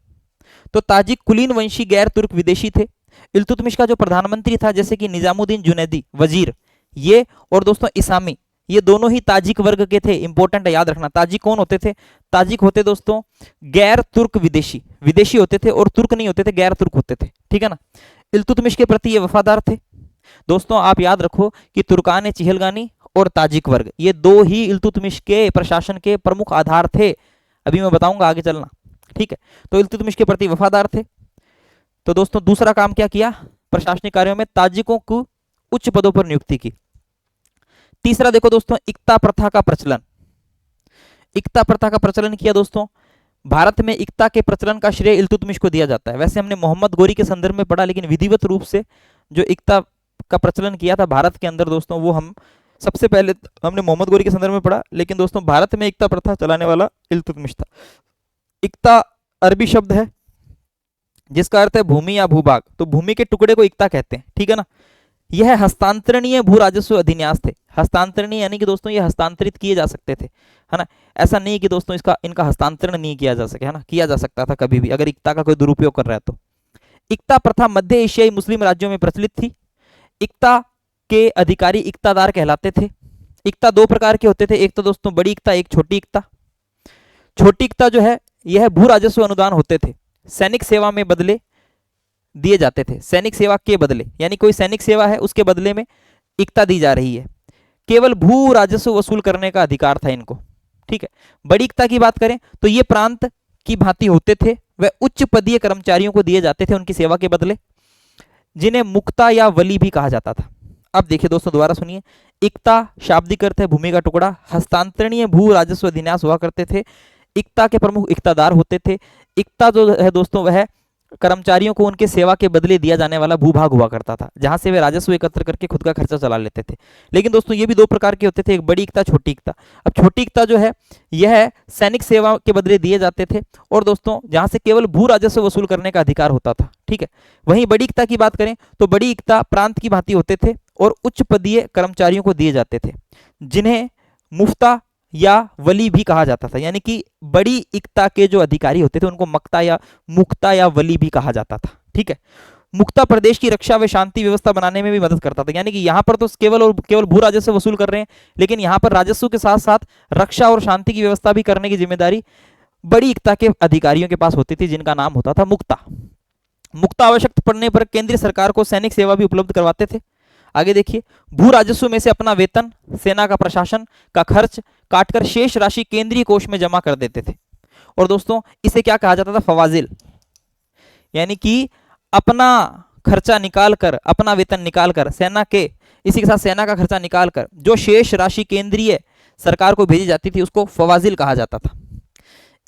तो ताजिक कुलीन वंशी गैर तुर्क विदेशी थे। इल्तुतमिश का जो प्रधानमंत्री था जैसे कि निजामुद्दीन जुनैदी वजीर, ये और दोस्तों इसामी, ये दोनों ही ताजिक वर्ग के थे, इंपॉर्टेंट है याद रखना। ताजिक कौन होते थे, ताजिक होते दोस्तों गैर तुर्क विदेशी, विदेशी होते थे और तुर्क नहीं होते थे, गैर तुर्क होते थे, ठीक है ना। इल्तुतमिश के प्रति ये वफादार थे। दोस्तों आप याद रखो कि तुर्कान चिहलगानी और ताजिक वर्ग ये दो ही इल्तुतमिश के प्रशासन के प्रमुख आधार थे, अभी मैं बताऊंगा आगे चलना, ठीक है। तो इल्तुतमिश के प्रति वफादार थे। तो दोस्तों दूसरा काम क्या किया, प्रशासनिक कार्यों में ताजिकों को उच्च पदों पर नियुक्ति की। तीसरा देखो दोस्तों इक्ता प्रथा का प्रचलन। इक्ता प्रथा का प्रचलन किया दोस्तों। भारत में इक्ता के प्रचलन का श्रेय इल्तुतमिश को दिया जाता है। वैसे हमने मोहम्मद गोरी के संदर्भ में पढ़ा, लेकिन विधिवत रूप से जो इक्ता का प्रचलन किया था भारत के अंदर दोस्तों, वो हम सबसे पहले हमने मोहम्मद गोरी के संदर्भ में पढ़ा, लेकिन दोस्तों भारत में इक्ता प्रथा चलाने वाला इल्तुतमिश था। इक्ता अरबी शब्द है जिसका अर्थ है भूमि या भूभाग। तो भूमि के टुकड़े को इक्ता कहते हैं, ठीक है ना। यह हस्तांतरणीय भू राजस्व अधिन्यास थे। हस्तांतरणीय यानी कि दोस्तों ये हस्तांतरित किए जा सकते थे, है ना। ऐसा नहीं कि दोस्तों इनका हस्तांतरण नहीं किया जा सके, है ना, किया जा सकता था कभी भी अगर इक्ता का कोई दुरुपयोग कर रहा है तो। इक्ता प्रथा मध्य एशियाई मुस्लिम राज्यों में प्रचलित थी। इक्ता के अधिकारी इक्तादार कहलाते थे। इक्ता दो प्रकार के होते थे, एक तो दोस्तों बड़ी इक्ता, एक छोटी इक्ता। छोटी इक्ता जो है यह भू राजस्व अनुदान होते थे, सैनिक सेवा में बदले दिए जाते थे, सैनिक सेवा के बदले, यानी कोई सैनिक सेवा है उसके बदले में इक्ता दी जा रही है। केवल भू राजस्व वसूल करने का अधिकार था इनको, ठीक है। बड़ी इक्ता की बात करें तो ये प्रांत की भांति होते थे, वह उच्च पदीय कर्मचारियों को दिए जाते थे उनकी सेवा के बदले, जिन्हें मुक्ता या वली भी कहा जाता था। अब देखिए दोस्तों दोबारा सुनिए, इक्ता शाब्दिक अर्थ है भूमि का टुकड़ा। हस्तांतरणीय भू राजस्व अधिन्यास हुआ करते थे। इक्ता के प्रमुख इक्तादार होते थे। इक्ता जो है दोस्तों वह कर्मचारियों को उनके सेवा के बदले दिया जाने वाला भूभाग हुआ करता था, जहां से वे राजस्व एकत्र करके खुद का खर्चा चला लेते थे। लेकिन दोस्तों ये भी दो प्रकार के होते थे, एक बड़ी इक्ता, छोटी इक्ता। अब छोटी इक्ता जो है यह सैनिक सेवा के बदले दिए जाते थे, और दोस्तों जहां से केवल भू राजस्व वसूल करने का अधिकार होता था। ठीक है, वहीं बड़ी इक्ता की बात करें तो बड़ी इक्ता प्रांत की भांति होते थे और उच्च पदीय कर्मचारियों को दिए जाते थे, जिन्हें मुफ्ता या वली भी कहा जाता था। यानी कि बड़ी इक्ता के जो अधिकारी होते थे उनको मक्ता या मुक्ता या वली भी कहा जाता था। ठीक है, मुक्ता प्रदेश की रक्षा व शांति व्यवस्था बनाने में भी मदद करता था। यानी कि यहाँ पर तो केवल और केवल भू राजस्व वसूल कर रहे हैं, लेकिन यहाँ पर राजस्व के साथ साथ रक्षा और शांति की व्यवस्था भी करने की जिम्मेदारी बड़ी इक्ता के अधिकारियों के पास होती थी, जिनका नाम होता था मुक्ता। मुक्ता आवश्यकता पड़ने पर केंद्रीय सरकार को सैनिक सेवा भी उपलब्ध करवाते थे। आगे देखिए, भू राजस्व में से अपना वेतन, सेना का प्रशासन का खर्च काटकर शेष राशि केंद्रीय कोष में जमा कर देते थे। और दोस्तों इसे क्या कहा जाता था? फवाजिल। यानी कि अपना खर्चा निकालकर, अपना वेतन निकालकर सेना के, इसी के साथ सेना का खर्चा निकालकर जो शेष राशि केंद्रीय सरकार को भेजी जाती थी उसको फवाजिल कहा जाता था।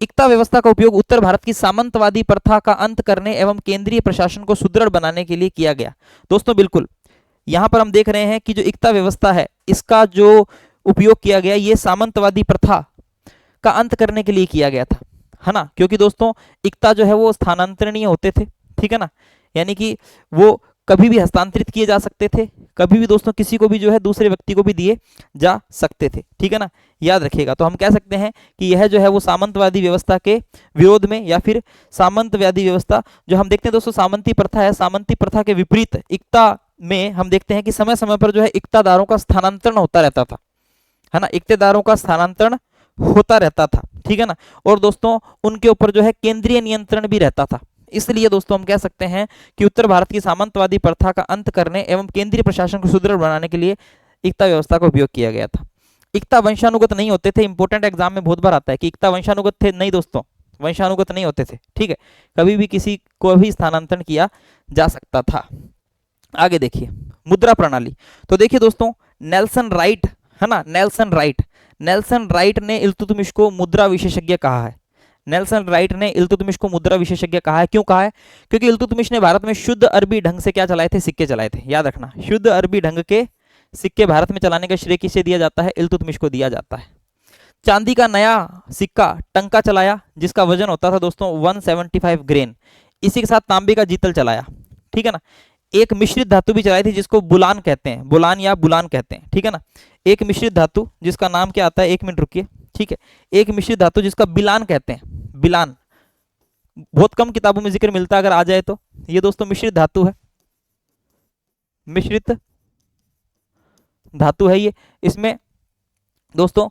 इक्ता व्यवस्था का उपयोग उत्तर भारत की सामंतवादी प्रथा का अंत करने एवं केंद्रीय प्रशासन को सुदृढ़ बनाने के लिए किया गया। दोस्तों बिल्कुल यहां पर हम देख रहे हैं कि जो इक्ता व्यवस्था है इसका जो उपयोग किया गया ये सामंतवादी प्रथा का अंत करने के लिए किया गया था, है ना। क्योंकि दोस्तों इक्ता जो है वो स्थानांतरणीय होते थे, ठीक है ना, यानी कि वो कभी भी हस्तांतरित किए जा सकते थे, कभी भी दोस्तों किसी को भी जो है दूसरे व्यक्ति को भी दिए जा सकते थे, ठीक है ना, याद रखिएगा। तो हम कह सकते हैं कि यह जो है वो सामंतवादी व्यवस्था के विरोध में या फिर सामंतवादी व्यवस्था जो हम देखते हैं दोस्तों सामंती प्रथा है, सामंती प्रथा के विपरीत इक्ता में हम देखते हैं कि समय समय पर जो है इक्तादारों का स्थानांतरण होता रहता था, है ना, इक्तेदारों का स्थानांतरण होता रहता था, ठीक है ना। और दोस्तों उनके ऊपर जो है केंद्रीय नियंत्रण भी रहता था। इसलिए दोस्तों हम कह सकते हैं कि उत्तर भारत की सामंतवादी प्रथा का अंत करने एवं केंद्रीय प्रशासन को सुदृढ़ बनाने के लिए इक्ता व्यवस्था का उपयोग किया गया था। इक्ता वंशानुगत नहीं होते थे, इंपॉर्टेंट एग्जाम में बहुत बार आता है कि इक्ता वंशानुगत थे, नहीं दोस्तों, वंशानुगत नहीं होते थे, ठीक है, कभी भी किसी को भी स्थानांतरण किया जा सकता था। आगे देखिए मुद्रा प्रणाली। तो देखिए दोस्तों नेल्सन राइट, है ना, नेल्सन राइट ने इल्तुतमिश को मुद्रा विशेषज्ञ कहा है। नेल्सन राइट ने इल्तुतमिश को मुद्रा विशेषज्ञ कहा है। क्यों कहा है? क्योंकि इल्तुतमिश ने भारत में शुद्ध अरबी ढंग से क्या चलाए थे? सिक्के चलाए थे। याद रखना, शुद्ध अरबी ढंग के सिक्के भारत में चलाने का श्रेय किसे दिया जाता है? इल्तुतमिश को दिया जाता है। चांदी का नया सिक्का टंका चलाया जिसका वजन होता था दोस्तों 175 ग्रेन। इसी के साथ तांबे का जीतल चलाया, ठीक है ना। एक मिश्रित धातु भी चलाई थी जिसको बुलान कहते हैं, बुलान या बुलान कहते हैं, ठीक है ना। एक मिश्रित धातु जिसका नाम क्या आता है, एक मिनट रुकिए, ठीक है। एक मिश्रित धातु जिसका बिलान कहते हैं, बिलान, बहुत कम किताबों में जिक्र मिलता है, अगर आ जाए तो। ये दोस्तों मिश्रित धातु है, मिश्रित धातु है ये। इसमें दोस्तों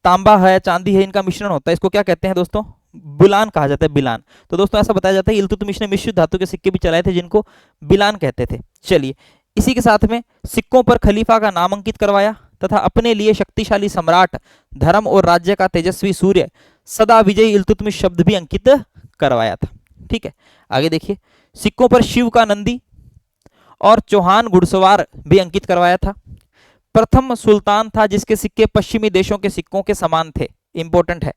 तांबा है, चांदी है, इनका मिश्रण होता है, इसको क्या कहते हैं दोस्तों? बिलान कहा जाता है, बिलान। तो दोस्तों ऐसा बताया जाता है इल्तुतमिश ने मिश्रित धातु के सिक्के भी चलाए थे जिनको बिलान कहते थे। चलिए, इसी के साथ में सिक्कों पर खलीफा का नाम अंकित करवाया तथा अपने लिए शक्तिशाली सम्राट, धर्म और राज्य का तेजस्वी सूर्य, सदा विजयी इल्तुतमिश शब्द भी अंकित करवाया था, ठीक है। आगे देखिए, सिक्कों पर शिव का नंदी और चौहान घुड़सवार भी अंकित करवाया था। प्रथम सुल्तान था जिसके सिक्के पश्चिमी देशों के सिक्कों के समान थे, इंपॉर्टेंट है।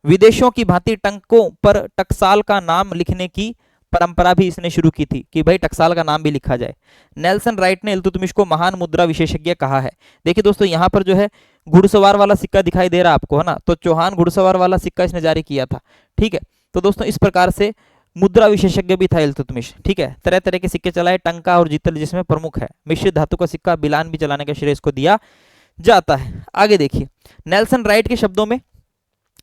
विदेशों की भांति टंकों पर टकसाल का नाम लिखने की परंपरा भी इसने शुरू की थी कि भाई टकसाल का नाम भी लिखा जाए। नेल्सन राइट ने इल्तुतमिश को महान मुद्रा विशेषज्ञ कहा है। देखिए दोस्तों यहाँ पर जो है घुड़सवार वाला सिक्का दिखाई दे रहा है आपको, है ना, तो चौहान घुड़सवार वाला सिक्का इसने जारी किया था, ठीक है। तो दोस्तों इस प्रकार से मुद्रा विशेषज्ञ भी था इल्तुतमिश, ठीक है। तरह तरह के सिक्के चलाए, टंका और जीतल जिसमें प्रमुख है। मिश्रित धातु का सिक्का, बिलान भी चलाने का श्रेय इसको दिया जाता है। आगे देखिए, नेल्सन राइट के शब्दों में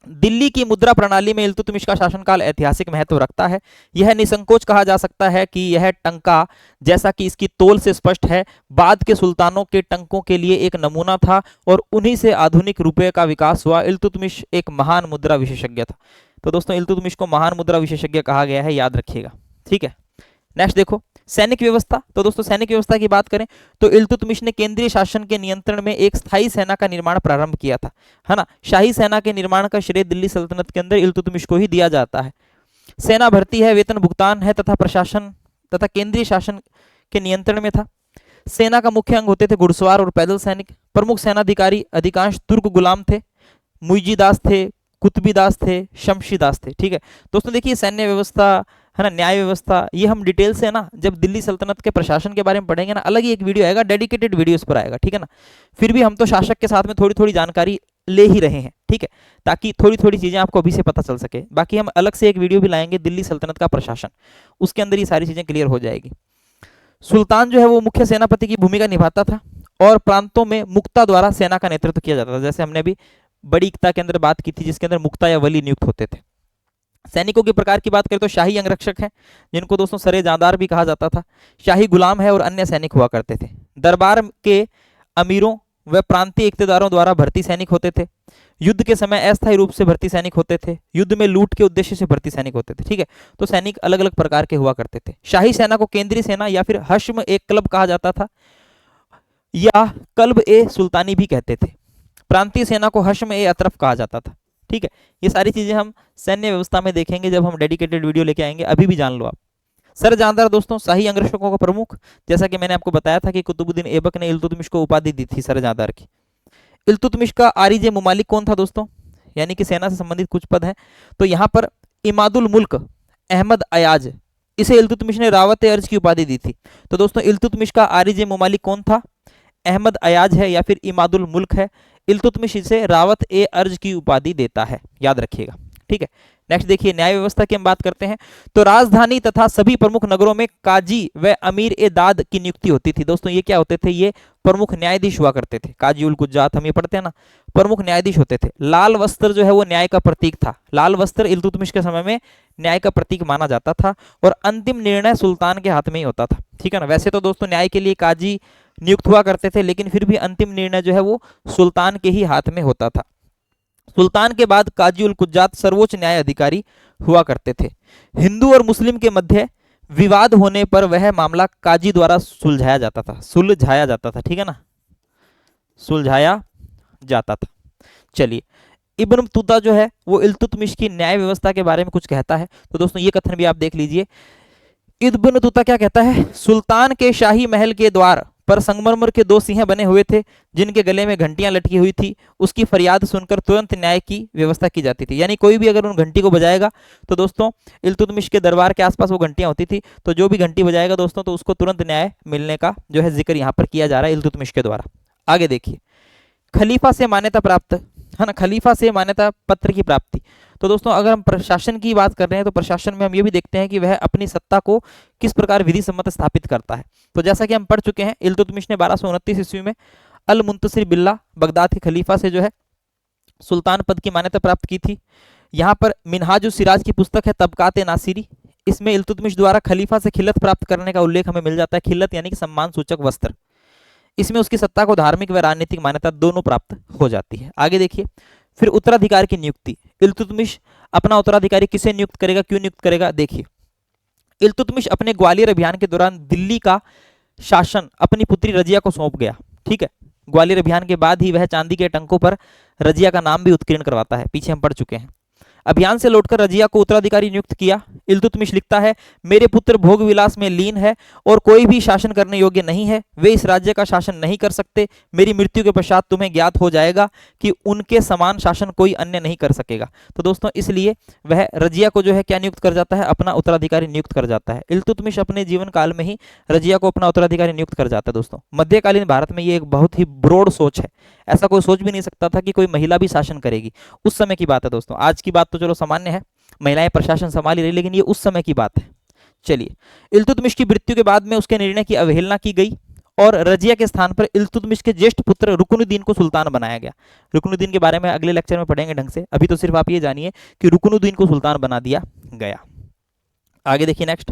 दिल्ली की मुद्रा प्रणाली में इल्तुतमिश का शासनकाल ऐतिहासिक महत्व रखता है। यह निसंकोच कहा जा सकता है कि यह टंका, जैसा कि इसकी तौल से स्पष्ट है, बाद के सुल्तानों के टंकों के लिए एक नमूना था और उन्हीं से आधुनिक रुपये का विकास हुआ। इल्तुतमिश एक महान मुद्रा विशेषज्ञ था। तो दोस्तों इल्तुतमिश को महान मुद्रा विशेषज्ञ कहा गया है, याद रखिएगा, ठीक है। नेक्स्ट देखो, सैनिक व्यवस्था। तो दोस्तों सैनिक व्यवस्था की बात करें तो इल्तुतमिश ने केंद्रीय शासन के नियंत्रण में एक स्थायी सेना का निर्माण प्रारंभ किया था, है ना। शाही सेना के निर्माण का श्रेय दिल्ली सल्तनत के अंदर इल्तुतमिश को ही दिया जाता है। सेना भर्ती है, वेतन भुगतान है तथा प्रशासन तथा केंद्रीय शासन के नियंत्रण में था। सेना का मुख्य अंग होते थे घुड़सवार और पैदल सैनिक। प्रमुख सेनाधिकारी अधिकांश तुर्क गुलाम थे, मुइजी दास थे, कुतुबी दास थे, शमशी दास थे, ठीक है। दोस्तों देखिए सैन्य व्यवस्था है ना, न्याय व्यवस्था, ये हम डिटेल से ना जब दिल्ली सल्तनत के प्रशासन के बारे में पढ़ेंगे ना, अलग ही एक वीडियो आएगा, डेडिकेटेड वीडियो इस पर आएगा, ठीक है ना। फिर भी हम तो शासक के साथ में थोड़ी थोड़ी जानकारी ले ही रहे हैं, ठीक है, ताकि थोड़ी थोड़ी चीजें आपको अभी से पता चल सके। बाकी हम अलग से एक वीडियो भी लाएंगे दिल्ली सल्तनत का प्रशासन, उसके अंदर ये सारी चीजें क्लियर हो जाएगी। सुल्तान जो है वो मुख्य सेनापति की भूमिका निभाता था और प्रांतों में मुक्ता द्वारा सेना का नेतृत्व किया जाता था, जैसे हमने अभी बड़ी एकता के अंदर बात की थी, जिसके अंदर मुक्ता या वली नियुक्त होते थे। सैनिकों के प्रकार की बात करें तो शाही अंगरक्षक हैं, जिनको दोस्तों सरे जादार भी कहा जाता था, शाही गुलाम है और अन्य सैनिक हुआ करते थे। दरबार के अमीरों व प्रांतीय इक्तेदारों द्वारा भर्ती सैनिक होते थे। युद्ध के समय अस्थायी रूप से भर्ती सैनिक होते थे, युद्ध में लूट के उद्देश्य से भर्ती सैनिक होते थे, ठीक है। तो सैनिक अलग अलग प्रकार के हुआ करते थे। शाही सेना को केंद्रीय सेना या फिर हश्म ए क्लब कहा जाता था, या कल्ब ए सुल्तानी भी कहते थे। प्रांतीय सेना को हश्म ए अतरफ कहा जाता था, ठीक है। ये सारी चीजें हम सैन्य व्यवस्था में देखेंगे जब हम डेडिकेटेड वीडियो लेके आएंगे, अभी भी जान लो आप। सर जानदार दोस्तों शाही अंगरक्षकों का प्रमुख, जैसा कि मैंने आपको बताया था कि कुतुबुद्दीन ऐबक ने इल्तुतमिश को उपाधि दी थी सर जानदार की। इल्तुतमिश का आरिज मुमालिक कौन था दोस्तों, यानी कि सेना से संबंधित कुछ पद हैं, तो यहाँ पर इमादुल मुल्क अहमद अयाज, इसे इल्तुतमिश ने रावत अर्ज की उपाधि दी थी। तो दोस्तों इल्तुतमिश का आरिज मुमालिक कौन था, अहमद अयाज है या फिर इमादुल मुल्क है। इल्तुतमिश इसे रावत ए अर्ज की उपाधि देता है, याद रखिएगा, ठीक है। नेक्स्ट देखिए, न्याय व्यवस्था की हम बात करते हैं तो राजधानी तथा सभी प्रमुख नगरों में काजी व अमीर ए दाद की नियुक्ति होती थी। दोस्तों ये क्या होते थे, ये प्रमुख न्यायाधीश हुआ करते थे। काजी उल कुज्जात हम ये पढ़ते हैं ना, प्रमुख न्यायाधीश होते थे। लाल वस्त्र जो है वो न्याय का प्रतीक था, लाल वस्त्र इल्तुतमिश के समय में न्याय का प्रतीक माना जाता था और अंतिम निर्णय सुल्तान के हाथ में ही होता था, ठीक है ना। वैसे तो दोस्तों न्याय के लिए काजी नियुक्त हुआ करते थे, लेकिन फिर भी अंतिम निर्णय जो है वो सुल्तान के ही हाथ में होता था। सुल्तान के बाद काजी उल कुज्जात सर्वोच्च न्याय अधिकारी हुआ करते थे। हिंदू और मुस्लिम के मध्य विवाद होने पर वह मामला काजी द्वारा सुलझाया जाता था, ठीक है ना, सुलझाया जाता था। चलिए, इब्न बतूता जो है वो इल्तुतमिश की न्याय व्यवस्था के बारे में कुछ कहता है, तो दोस्तों ये कथन भी आप देख लीजिए। इब्न बतूता क्या कहता है, सुल्तान के शाही महल के द्वार पर संगमरमर के 2 सिंह बने हुए थे, जिनके गले में घंटियां लटकी हुई थी। उसकी फरियाद सुनकर तुरंत न्याय की व्यवस्था की जाती थी, यानी कोई भी अगर उन घंटी को बजाएगा तो दोस्तों इल्तुतमिश के दरबार के आसपास वो घंटियां होती थी, तो जो भी घंटी बजाएगा दोस्तों तो उसको तुरंत न्याय मिलने का जो है जिक्र यहाँ पर किया जा रहा है इल्तुतमिश के द्वारा। आगे देखिए, खलीफा से मान्यता प्राप्त, है ना, खलीफा से मान्यता पत्र की प्राप्ति। तो दोस्तों अगर हम प्रशासन की बात कर रहे हैं तो प्रशासन में हम ये भी देखते हैं कि वह अपनी सत्ता को किस प्रकार विधि सम्मत स्थापित करता है। तो जैसा कि हम पढ़ चुके हैं, इल्तुतमिश ने 1229 ईस्वी में अल मुंतसिर बिल्ला बगदाद के खलीफा से जो है सुल्तान पद की मान्यता प्राप्त की थी। यहाँ पर मिनहाजुल सिराज की पुस्तक है तबकात नासिरी, इसमें इल्तुतमिश द्वारा खलीफा से खिलत प्राप्त करने का उल्लेख हमें मिल जाता है। खिलत यानी कि सम्मान सूचक वस्त्र, इसमें उसकी सत्ता को धार्मिक व राजनीतिक मान्यता दोनों प्राप्त हो जाती है। आगे देखिए, फिर उत्तराधिकार की नियुक्ति। इल्तुतमिश अपना उत्तराधिकारी किसे नियुक्त करेगा, क्यों नियुक्त करेगा, देखिए। इल्तुतमिश अपने ग्वालियर अभियान के दौरान दिल्ली का शासन अपनी पुत्री रजिया को सौंप गया, ठीक है। ग्वालियर अभियान के बाद ही वह चांदी के टंकों पर रजिया का नाम भी उत्कीर्ण करवाता है, पीछे हम पढ़ चुके हैं। अभियान से लौटकर रजिया को उत्तराधिकारी नियुक्त किया। इल्तुतमिश लिखता है, मेरे पुत्र भोग विलास में लीन है और कोई भी शासन करने योग्य नहीं है, वे इस राज्य का शासन नहीं कर सकते। मेरी मृत्यु के पश्चात तुम्हें ज्ञात हो जाएगा कि उनके समान शासन कोई अन्य नहीं कर सकेगा। तो दोस्तों इसलिए वह रजिया को जो है क्या नियुक्त कर जाता है, अपना उत्तराधिकारी नियुक्त कर जाता है। इल्तुतमिश अपने जीवन काल में ही रजिया को अपना उत्तराधिकारी नियुक्त कर जाता है। दोस्तों मध्यकालीन भारत में ये एक बहुत ही ब्रॉड सोच है, ऐसा कोई सोच भी नहीं सकता था कि कोई महिला भी शासन करेगी। उस समय की बात है दोस्तों, आज की बात तो चलो सामान्य है, महिलाएं प्रशासन संभाल ही रही, लेकिन ये उस समय की बात है। चलिए, इल्तुतमिश की मृत्यु के बाद में उसके निर्णय की अवहेलना की गई और रजिया के स्थान पर इल्तुतमिश के ज्येष्ठ पुत्र रुकनुद्दीन को सुल्तान बनाया गया। रुकनुद्दीन के बारे में अगले लेक्चर में पढ़ेंगे ढंग से, अभी तो सिर्फ आप ये जानिए कि रुकनुद्दीन को सुल्तान बना दिया गया। आगे देखिए नेक्स्ट,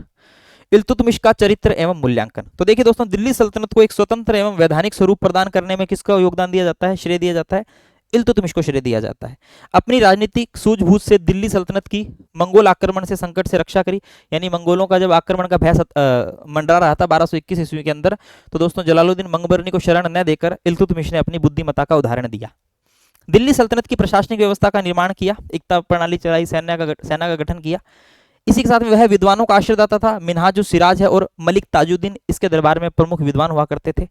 इल्तुतमिश का चरित्र एवं मूल्यांकन। तो देखिए दोस्तों, दिल्ली सल्तनत को एक स्वतंत्र एवं वैधानिक स्वरूप प्रदान करने में किसका योगदान दिया जाता है, श्रेय दिया जाता है, इल्तुतमिश को श्रेय दिया जाता है। अपनी राजनीतिक सूझबूझ से दिल्ली सल्तनत की मंगोल आक्रमण से संकट से रक्षा करी, यानी मंगोलों का जब आक्रमण का भय मंडरा रहा था 1221 ईस्वी के अंदर, तो दोस्तों जलालुद्दीन मंगबरनी को शरण न देकर इल्तुतमिश ने अपनी बुद्धिमत्ता का उदाहरण दिया। दिल्ली सल्तनत की प्रशासनिक व्यवस्था का निर्माण किया, एकता प्रणाली चलाई, सेना का गठन किया। इसी के साथ में वह विद्वानों का आश्रयदाता था। मिनहाजुल सिराज है और मलिक ताजुद्दीन इसके दरबार में प्रमुख विद्वान हुआ करते थे।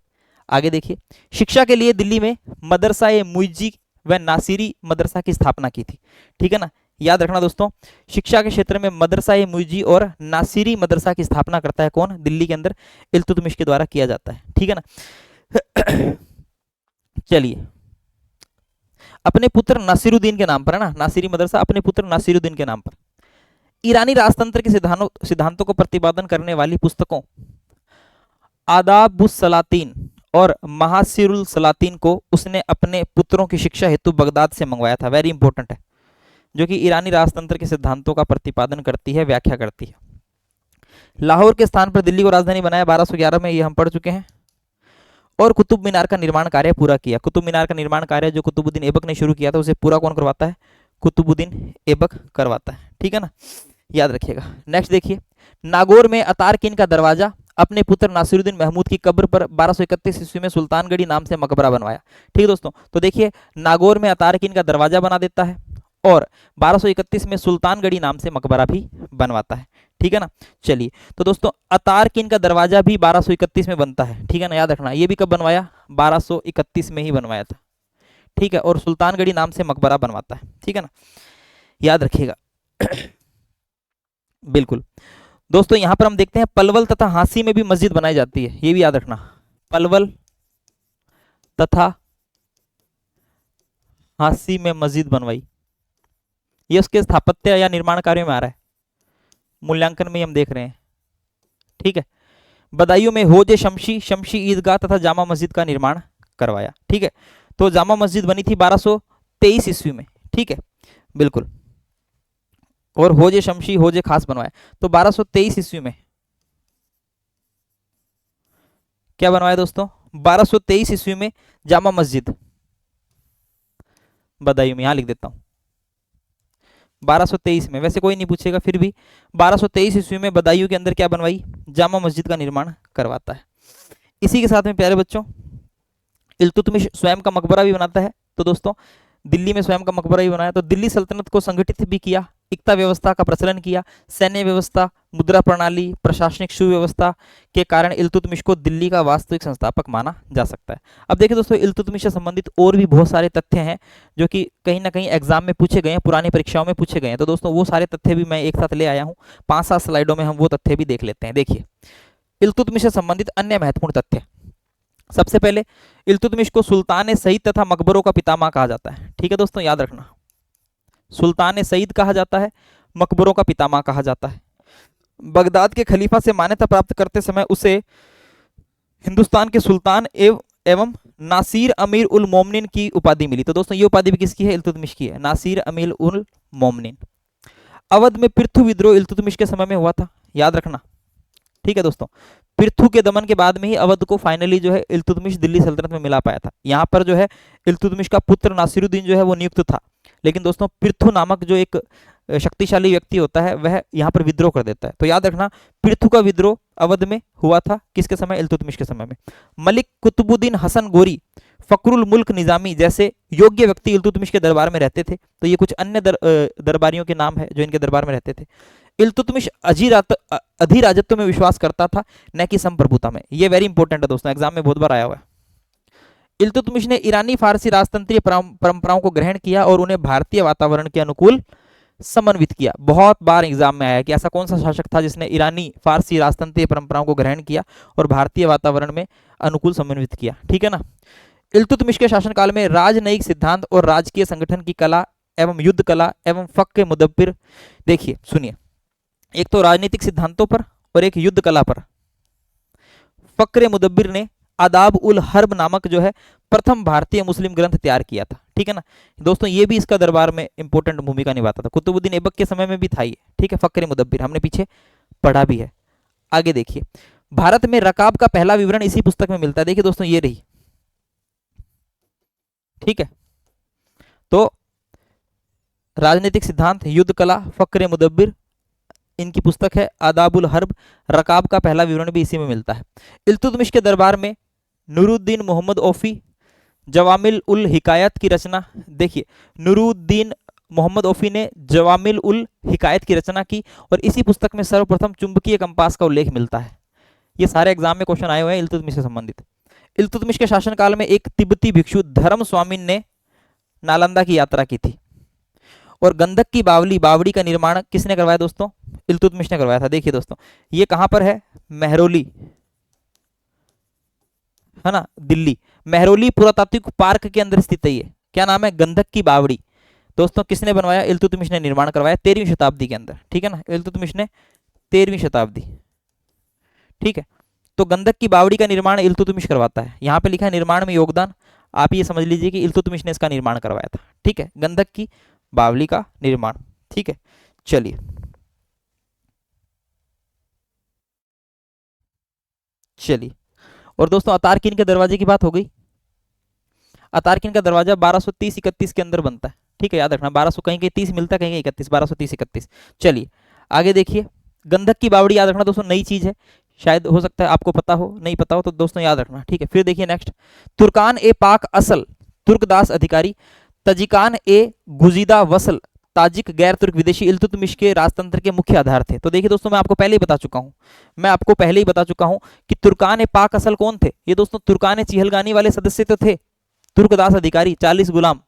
आगे देखिए, शिक्षा के लिए दिल्ली में मदरसा ए मुइज्जी व नासिरी मदरसा की स्थापना की थी, ठीक है ना। याद रखना दोस्तों, शिक्षा के क्षेत्र में मदरसा ए मुइजी और नासिरी मदरसा की स्थापना करता है कौन? दिल्ली के अंदर इल्तुतमिश के द्वारा किया जाता है। ठीक है ना। चलिए, अपने पुत्र नासिरुद्दीन के नाम पर है ना, नासिरी मदरसा अपने पुत्र नासिरुद्दीन के नाम पर। ईरानी राजतंत्र के सिद्धांतों को प्रतिपादन करने वाली पुस्तकों आदाबुस सलातीन और महासिरुल सलातीन को उसने अपने पुत्रों की शिक्षा हेतु बगदाद से मंगवाया था। वेरी इंपॉर्टेंट है, जो कि ईरानी राजतंत्र के सिद्धांतों का प्रतिपादन करती है, व्याख्या करती है। लाहौर के स्थान पर दिल्ली को राजधानी बनाया 1211 में, ये हम पढ़ चुके हैं। और कुतुब मीनार का निर्माण कार्य पूरा किया। कुतुब मीनार का निर्माण कार्य जो कुतुबुद्दीन ऐबक ने शुरू किया था, उसे पूरा कौन करवाता है? कुतुबुद्दीन ऐबक करवाता है। ठीक है ना, याद रखिएगा। नेक्स्ट देखिए, नागौर में अतारकिन का दरवाजा अपने पुत्र नासिरुद्दीन महमूद की कब्र पर 1231 ईस्वी में सुल्तानगढ़ी नाम से मकबरा बनवाया। ठीक है दोस्तों, तो देखिए नागौर में अतारकिन का दरवाजा बना देता है और 1231 में सुल्तानगढ़ी नाम से मकबरा भी बनवाता है। ठीक है ना। चलिए, तो दोस्तों अतारकिन का दरवाजा भी 1231 में बनता है। ठीक है ना, याद रखना। ये भी कब बनवाया? 1231 में ही बनवाया था। ठीक है, और सुल्तानगढ़ी नाम से मकबरा बनवाता है। ठीक है ना, याद रखिएगा। बिल्कुल दोस्तों, यहां पर हम देखते हैं पलवल तथा हांसी में भी मस्जिद बनाई जाती है, ये भी याद रखना। पलवल तथा हांसी में मस्जिद बनवाई, ये उसके स्थापत्य या निर्माण कार्यों में आ रहा है, मूल्यांकन में हम देख रहे हैं। ठीक है, बदायूं में होजे शमशी ईदगाह तथा जामा मस्जिद का निर्माण करवाया। ठीक है, तो जामा मस्जिद बनी थी 1223 ईस्वी में। ठीक है, बिल्कुल। और होजे शमशी होजे खास बनवाया, तो 1223 ईस्वी में क्या बनवाया दोस्तों? 1223 ईस्वी में जामा मस्जिद बदायूं में, यहां लिख देता हूं 1223 में, वैसे कोई नहीं पूछेगा, फिर भी 1223 ईस्वी में बदायूं के अंदर क्या बनवाई? जामा मस्जिद का निर्माण करवाता है। इसी के साथ में प्यारे बच्चों, इल्तुतमिश स्वयं का मकबरा भी बनाता है। तो दोस्तों दिल्ली में स्वयं का मकबरा भी बनाया, तो दिल्ली सल्तनत को संगठित भी किया, इक्ता व्यवस्था का प्रचलन किया, सैन्य व्यवस्था, मुद्रा प्रणाली, प्रशासनिक सुव्यवस्था के कारण इल्तुतमिश को दिल्ली का वास्तविक संस्थापक माना जा सकता है। अब देखिए दोस्तों, इल्तुतमिश से संबंधित और भी बहुत सारे तथ्य हैं जो कि कहीं ना कहीं एग्जाम में पूछे गए हैं, पुरानी परीक्षाओं में पूछे गए हैं। तो दोस्तों वो सारे तथ्य भी मैं एक साथ ले आया हूँ, 5-7 स्लाइडों में हम वो तथ्य भी देख लेते हैं। देखिए, इल्तुतमिश से संबंधित अन्य महत्वपूर्ण तथ्य। सबसे पहले, इल्तुतमिश को सुल्तान सईद तथा मकबरों का पितामह कहा जाता है। ठीक है दोस्तों, याद रखना, सुल्तान सईद कहा जाता है, मकबरों का पितामह कहा जाता है। बगदाद के खलीफा से मान्यता प्राप्त करते समय उसे हिंदुस्तान के सुल्तान एवं नासिर अमीर उल मोमिनीन की उपाधि मिली। तो दोस्तों ये उपाधि भी किसकी है? इल्तुतमिश की है, नासिर अमीर उल मोमिनीन। अवध में पृथु विद्रोह इल्तुतमिश के समय में हुआ था, याद रखना। ठीक है दोस्तों, पृथु के दमन के बाद में ही अवध को फाइनली जो है इल्तुतमिश दिल्ली सल्तनत में मिला पाया था। यहाँ पर जो है इल्तुतमिश का पुत्र नासिरुद्दीन जो है वो नियुक्त था, लेकिन दोस्तों पृथु नामक जो एक शक्तिशाली व्यक्ति होता है वह यहाँ पर विद्रोह कर देता है। तो याद रखना, पृथु का विद्रोह अवध में हुआ था, किसके समय? इल्तुतमिश के समय में। मलिक कुतुबुद्दीन हसन गोरी, फकरुल मुल्क निजामी जैसे योग्य व्यक्ति इल्तुतमिश के दरबार में रहते थे। तो ये कुछ अन्य दरबारियों के नाम है जो इनके दरबार में रहते थे। इल्तुतमिश अधिराजत्व में विश्वास करता था, न कि संप्रभुता में। ये वेरी इंपॉर्टेंट है दोस्तों, एग्जाम में बहुत बार आया हुआ है। इल्तुतमिश ने ईरानी फारसी राजतंत्रीय परंपराओं को ग्रहण किया और उन्हें भारतीय वातावरण के अनुकूल समन्वित किया। बहुत बार एग्जाम में आया कि ऐसा कौन सा शासक था जिसने ईरानी फारसी राजतंत्रीय परंपराओं को ग्रहण किया और भारतीय वातावरण में अनुकूल समन्वित किया। ठीक है ना। इल्तुतमिश के शासनकाल में राजनयिक सिद्धांत और राजकीय संगठन की कला एवं युद्ध कला एवं फक्के मुदब्बिर, देखिए सुनिए, एक तो राजनीतिक सिद्धांतों पर और एक युद्ध कला पर। फक्रे मुदब्बिर ने आदाब उल हर्ब नामक जो है प्रथम भारतीय मुस्लिम ग्रंथ तैयार किया था। ठीक है ना दोस्तों, ये भी इसका दरबार में इंपॉर्टेंट भूमिका निभाता था। कुतुबुद्दीन ऐबक के समय में भी था ये। ठीक है, फक्रे मुदब्बिर हमने पीछे पढ़ा भी है। आगे देखिए, भारत में रकाब का पहला विवरण इसी पुस्तक में मिलता है। देखिए दोस्तों, ये रही। ठीक है, तो राजनीतिक सिद्धांत, युद्ध कला, फक्रे मुदब्बिर, इनकी पुस्तक है आदाबुल हर्ब। रकाब का पहला विवरण भी इसी में मिलता है। इल्तुतमिश के दरबार में नूरुद्दीन मोहम्मद औफी जवामिल उल हिकायत की रचना, देखिए नूरुद्दीन मोहम्मद औफी ने जवामिल उल हिकायत की रचना की और इसी पुस्तक में सर्वप्रथम चुंबकीय कंपास का उल्लेख मिलता है। ये सारे एग्जाम में क्वेश्चन आए हुए हैं इल्तुतमिश से संबंधित। इल्तुतमिश के शासनकाल में एक तिब्बती भिक्षु धर्म स्वामी ने नालंदा की यात्रा की थी। और गंधक की बावली, बावड़ी का निर्माण किसने करवाया दोस्तों? इल्तुतमिश ने करवाया था। देखिए दोस्तों, ये कहां पर है? मेहरौली, है ना, दिल्ली। मेहरौली पुरातात्विक पार्क के अंदर स्थित है ये। क्या नाम है? गंधक की बावड़ी। दोस्तों किसने बनवाया? इल्तुतमिश ने निर्माण करवाया 13वीं शताब्दी के अंदर, ठीक है ना, इल्तुतमिश ने 13वीं शताब्दी, ठीक है। तो गंधक की बावड़ी का निर्माण इल्तुतमिश करवाता है। यहाँ पे लिखा है निर्माण में योगदान, आप ये समझ लीजिए कि इल्तुतमिश ने इसका निर्माण करवाया था, ठीक है, गंधक की बावली का निर्माण, ठीक है। चलिए चलिए, और दोस्तों अतारकिन के दरवाजे की बात हो गई। अतारकिन का दरवाजा 1230-31 के अंदर बनता है, ठीक है, याद रखना 1200 कहीं कहीं 30 मिलता है, कहीं कहीं 31, 1230-31। चलिए आगे देखिए, गंधक की बावड़ी याद रखना दोस्तों, नई चीज है, शायद हो सकता है आपको पता हो, नहीं पता हो तो दोस्तों याद रखना, ठीक है। फिर देखिए नेक्स्ट, तुर्कान ए पाक असल तुर्कदास अधिकारी, तजिकान ए गुजीदा वसल ताजिक गैर तुर्क विदेशी इल्तुतमिश के राजतंत्र के मुख्य आधार थे। तो देखिए दोस्तों, मैं आपको पहले ही बता चुका हूं, मैं आपको पहले ही बता चुका हूं कि तुर्कान ए पाक असल कौन थे? ये दोस्तों तुर्कान ए चिहलगानी वाले सदस्य तो थे, तुर्कदास अधिकारी 40 गुलाम।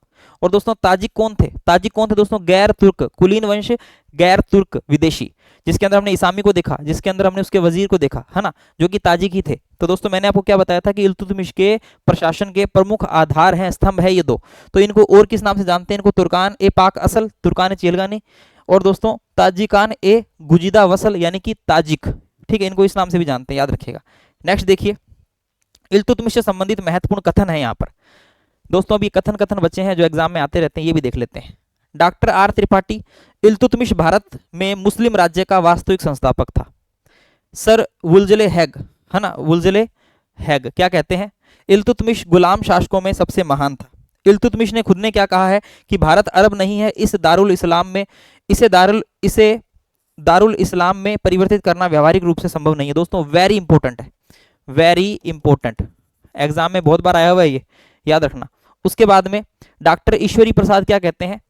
और दोस्तों ताजिक कौन थे? ताजिक कौन थे दोस्तों? गैर तुर्क कुलीन वंश, गैर तुर्क विदेशी, जिसके अंदर हमने इसामी को देखा, जिसके अंदर हमने उसके वजीर को देखा, है ना, जो कि ताजिक ही थे। तो दोस्तों मैंने आपको क्या बताया था कि इल्तुतमिश के प्रशासन के प्रमुख आधार हैं, स्तंभ है ये दो। तो इनको और किस नाम से जानते हैं? इनको तुर्कान ए पाक असल, तुर्कान ए चिहलगानी, और दोस्तों ताजिकान ए गुजिदा वसल यानी कि ताजिक, ठीक है, इनको इस नाम से भी जानते हैं, याद रखिएगा। नेक्स्ट देखिए, इल्तुतमिश से संबंधित महत्वपूर्ण कथन है यहाँ पर दोस्तों। अभी कथन कथन बच्चे हैं जो एग्जाम में आते रहते हैं, ये भी देख लेते हैं। डॉक्टर आर त्रिपाठी, इल्तुतमिश भारत में मुस्लिम राज्य का वास्तविक संस्थापक था। सर वुल्जले हैग, है ना, वुल्जले हैग क्या कहते हैं? इल्तुतमिश गुलाम शासकों में सबसे महान था। इल्तुतमिश ने खुद ने क्या कहा है कि भारत अरब नहीं है, इस दारुल इस्लाम में इसे दारुल इस्लाम में परिवर्तित करना व्यवहारिक रूप से संभव नहीं है। दोस्तों वेरी इंपॉर्टेंट है, वेरी इंपॉर्टेंट, एग्जाम में बहुत बार आया हुआ है ये, याद रखना। उसके बाद में डॉक्टर ईश्वरी प्रसाद क्या कहते हैं?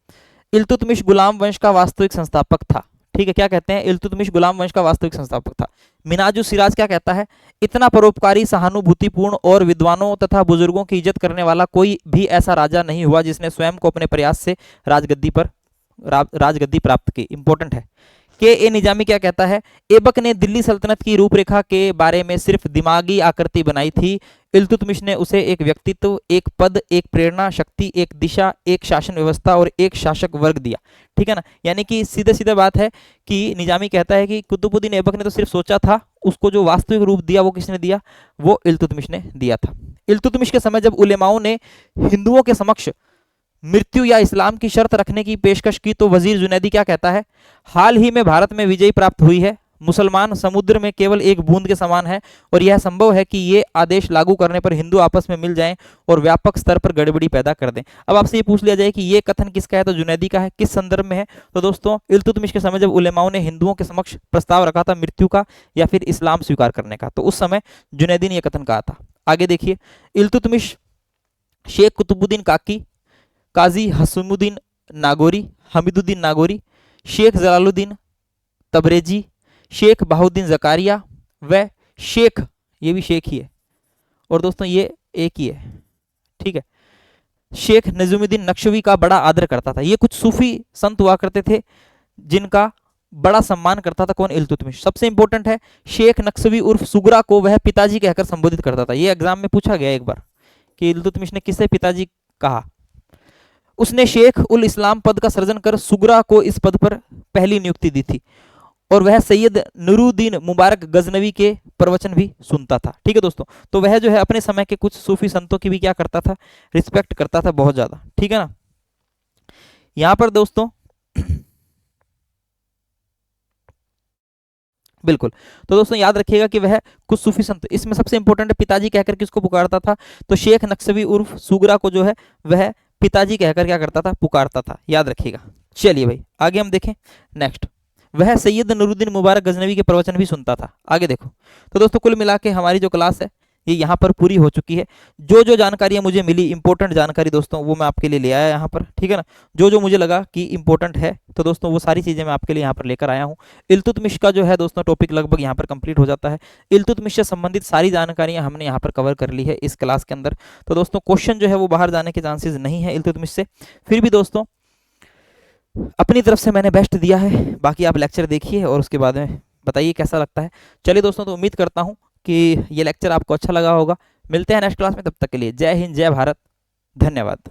इल्तुतमिश गुलाम वंश का वास्तविक संस्थापक था, ठीक है, क्या कहते हैं? इल्तुतमिश गुलाम वंश का वास्तविक संस्थापक था। मिनाजु सिराज क्या कहता है? इतना परोपकारी, सहानुभूतिपूर्ण और विद्वानों तथा बुजुर्गों की इज्जत करने वाला कोई भी ऐसा राजा नहीं हुआ जिसने स्वयं को अपने प्रयास से राजगद्दी प्राप्त की। इंपॉर्टेंट है। के ए निजामी क्या कहता है? ऐबक ने दिल्ली सल्तनत की रूपरेखा के बारे में सिर्फ दिमागी आकृति बनाई थी, इल्तुतमिश ने उसे एक व्यक्तित्व, एक पद, एक प्रेरणा शक्ति, एक दिशा, एक शासन व्यवस्था और एक शासक वर्ग दिया, ठीक है ना। यानी कि सीधे सीधे बात है कि निजामी कहता है कि कुतुबुद्दीन ऐबक ने तो सिर्फ सोचा था, उसको जो वास्तविक रूप दिया वो किसने दिया? वो इल्तुतमिश ने दिया था। इल्तुतमिश के समय जब उलेमाओं ने हिंदुओं के समक्ष मृत्यु या इस्लाम की शर्त रखने की पेशकश की तो वजीर जुनैदी क्या कहता है? हाल ही में भारत में विजय प्राप्त हुई है, मुसलमान समुद्र में केवल एक बूंद के समान है और यह संभव है कि ये आदेश लागू करने पर हिंदू आपस में मिल जाएं और व्यापक स्तर पर गड़बड़ी पैदा कर दें। अब आपसे ये पूछ लिया जाए कि ये कथन किसका है, तो जुनैदी का है। किस संदर्भ में है? तो दोस्तों इल्तुतमिश के समय जब उलेमाओं ने हिंदुओं के समक्ष प्रस्ताव रखा था मृत्यु का या फिर इस्लाम स्वीकार करने का, तो उस समय जुनैदी ने यह कथन कहा था। आगे देखिए, इल्तुतमिश शेख कुतुबुद्दीन काजी हसमुद्दीन नागौरी, हमीदुद्दीन नागौरी, शेख जलालुद्दीन तबरेजी, शेख बहाउद्दीन जकारिया व शेख, ये भी शेख ही है और दोस्तों ये एक ही है, ठीक है, शेख नजमुद्दीन नक्शवी का बड़ा आदर करता था। ये कुछ सूफी संत हुआ करते थे जिनका बड़ा सम्मान करता था। कौन? इल्तुतमिश। सबसे इंपॉर्टेंट है, शेख नक्शवी उर्फ सुगरा को वह पिताजी कहकर संबोधित करता था। ये एग्जाम में पूछा गया एक बार कि इल्तुतमिश ने किससे पिताजी कहा। उसने शेख उल इस्लाम पद का सृजन कर सुगरा को इस पद पर पहली नियुक्ति दी थी और वह सैयद नूरुद्दीन मुबारक गजनवी के प्रवचन भी सुनता था, ठीक है दोस्तों। तो वह जो है अपने समय के कुछ सूफी संतों की भी क्या करता था? रिस्पेक्ट करता था बहुत ज्यादा, ठीक है ना। यहां पर दोस्तों बिल्कुल, तो दोस्तों याद रखिएगा कि वह कुछ सूफी संत, इसमें सबसे इंपॉर्टेंट है पिताजी कहकर किसको पुकारता था, तो शेख नक्शवी उर्फ सुगरा को जो है वह पिताजी कहकर क्या करता था? पुकारता था, याद रखिएगा। चलिए भाई आगे हम देखें। नेक्स्ट, वह सैयद नूरुद्दीन मुबारक गजनवी के प्रवचन भी सुनता था। आगे देखो, तो दोस्तों कुल मिला के हमारी जो क्लास है ये यहाँ पर पूरी हो चुकी है। जो जो जानकारियाँ मुझे मिली, इंपॉर्टेंट जानकारी दोस्तों, वो मैं आपके लिए ले आया यहाँ पर, ठीक है ना। जो जो मुझे लगा कि इंपॉर्टेंट है तो दोस्तों वो सारी चीज़ें मैं आपके लिए यहाँ पर लेकर आया हूँ। इल्तुतमिश का जो है दोस्तों टॉपिक लगभग यहाँ पर कंप्लीट हो जाता है। इल्तुतमिश से संबंधित सारी जानकारियाँ हमने यहाँ पर कवर कर ली है इस क्लास के अंदर। तो दोस्तों क्वेश्चन जो है वो बाहर जाने के चांसेस नहीं है इल्तुतमिश से। फिर भी दोस्तों अपनी तरफ से मैंने बेस्ट दिया है, बाकी आप लेक्चर देखिए और उसके बाद में बताइए कैसा लगता है। चलिए दोस्तों, तो उम्मीद करता हूँ कि ये लेक्चर आपको अच्छा लगा होगा। मिलते हैं नेक्स्ट क्लास में, तब तक के लिए जय हिंद, जय भारत, धन्यवाद।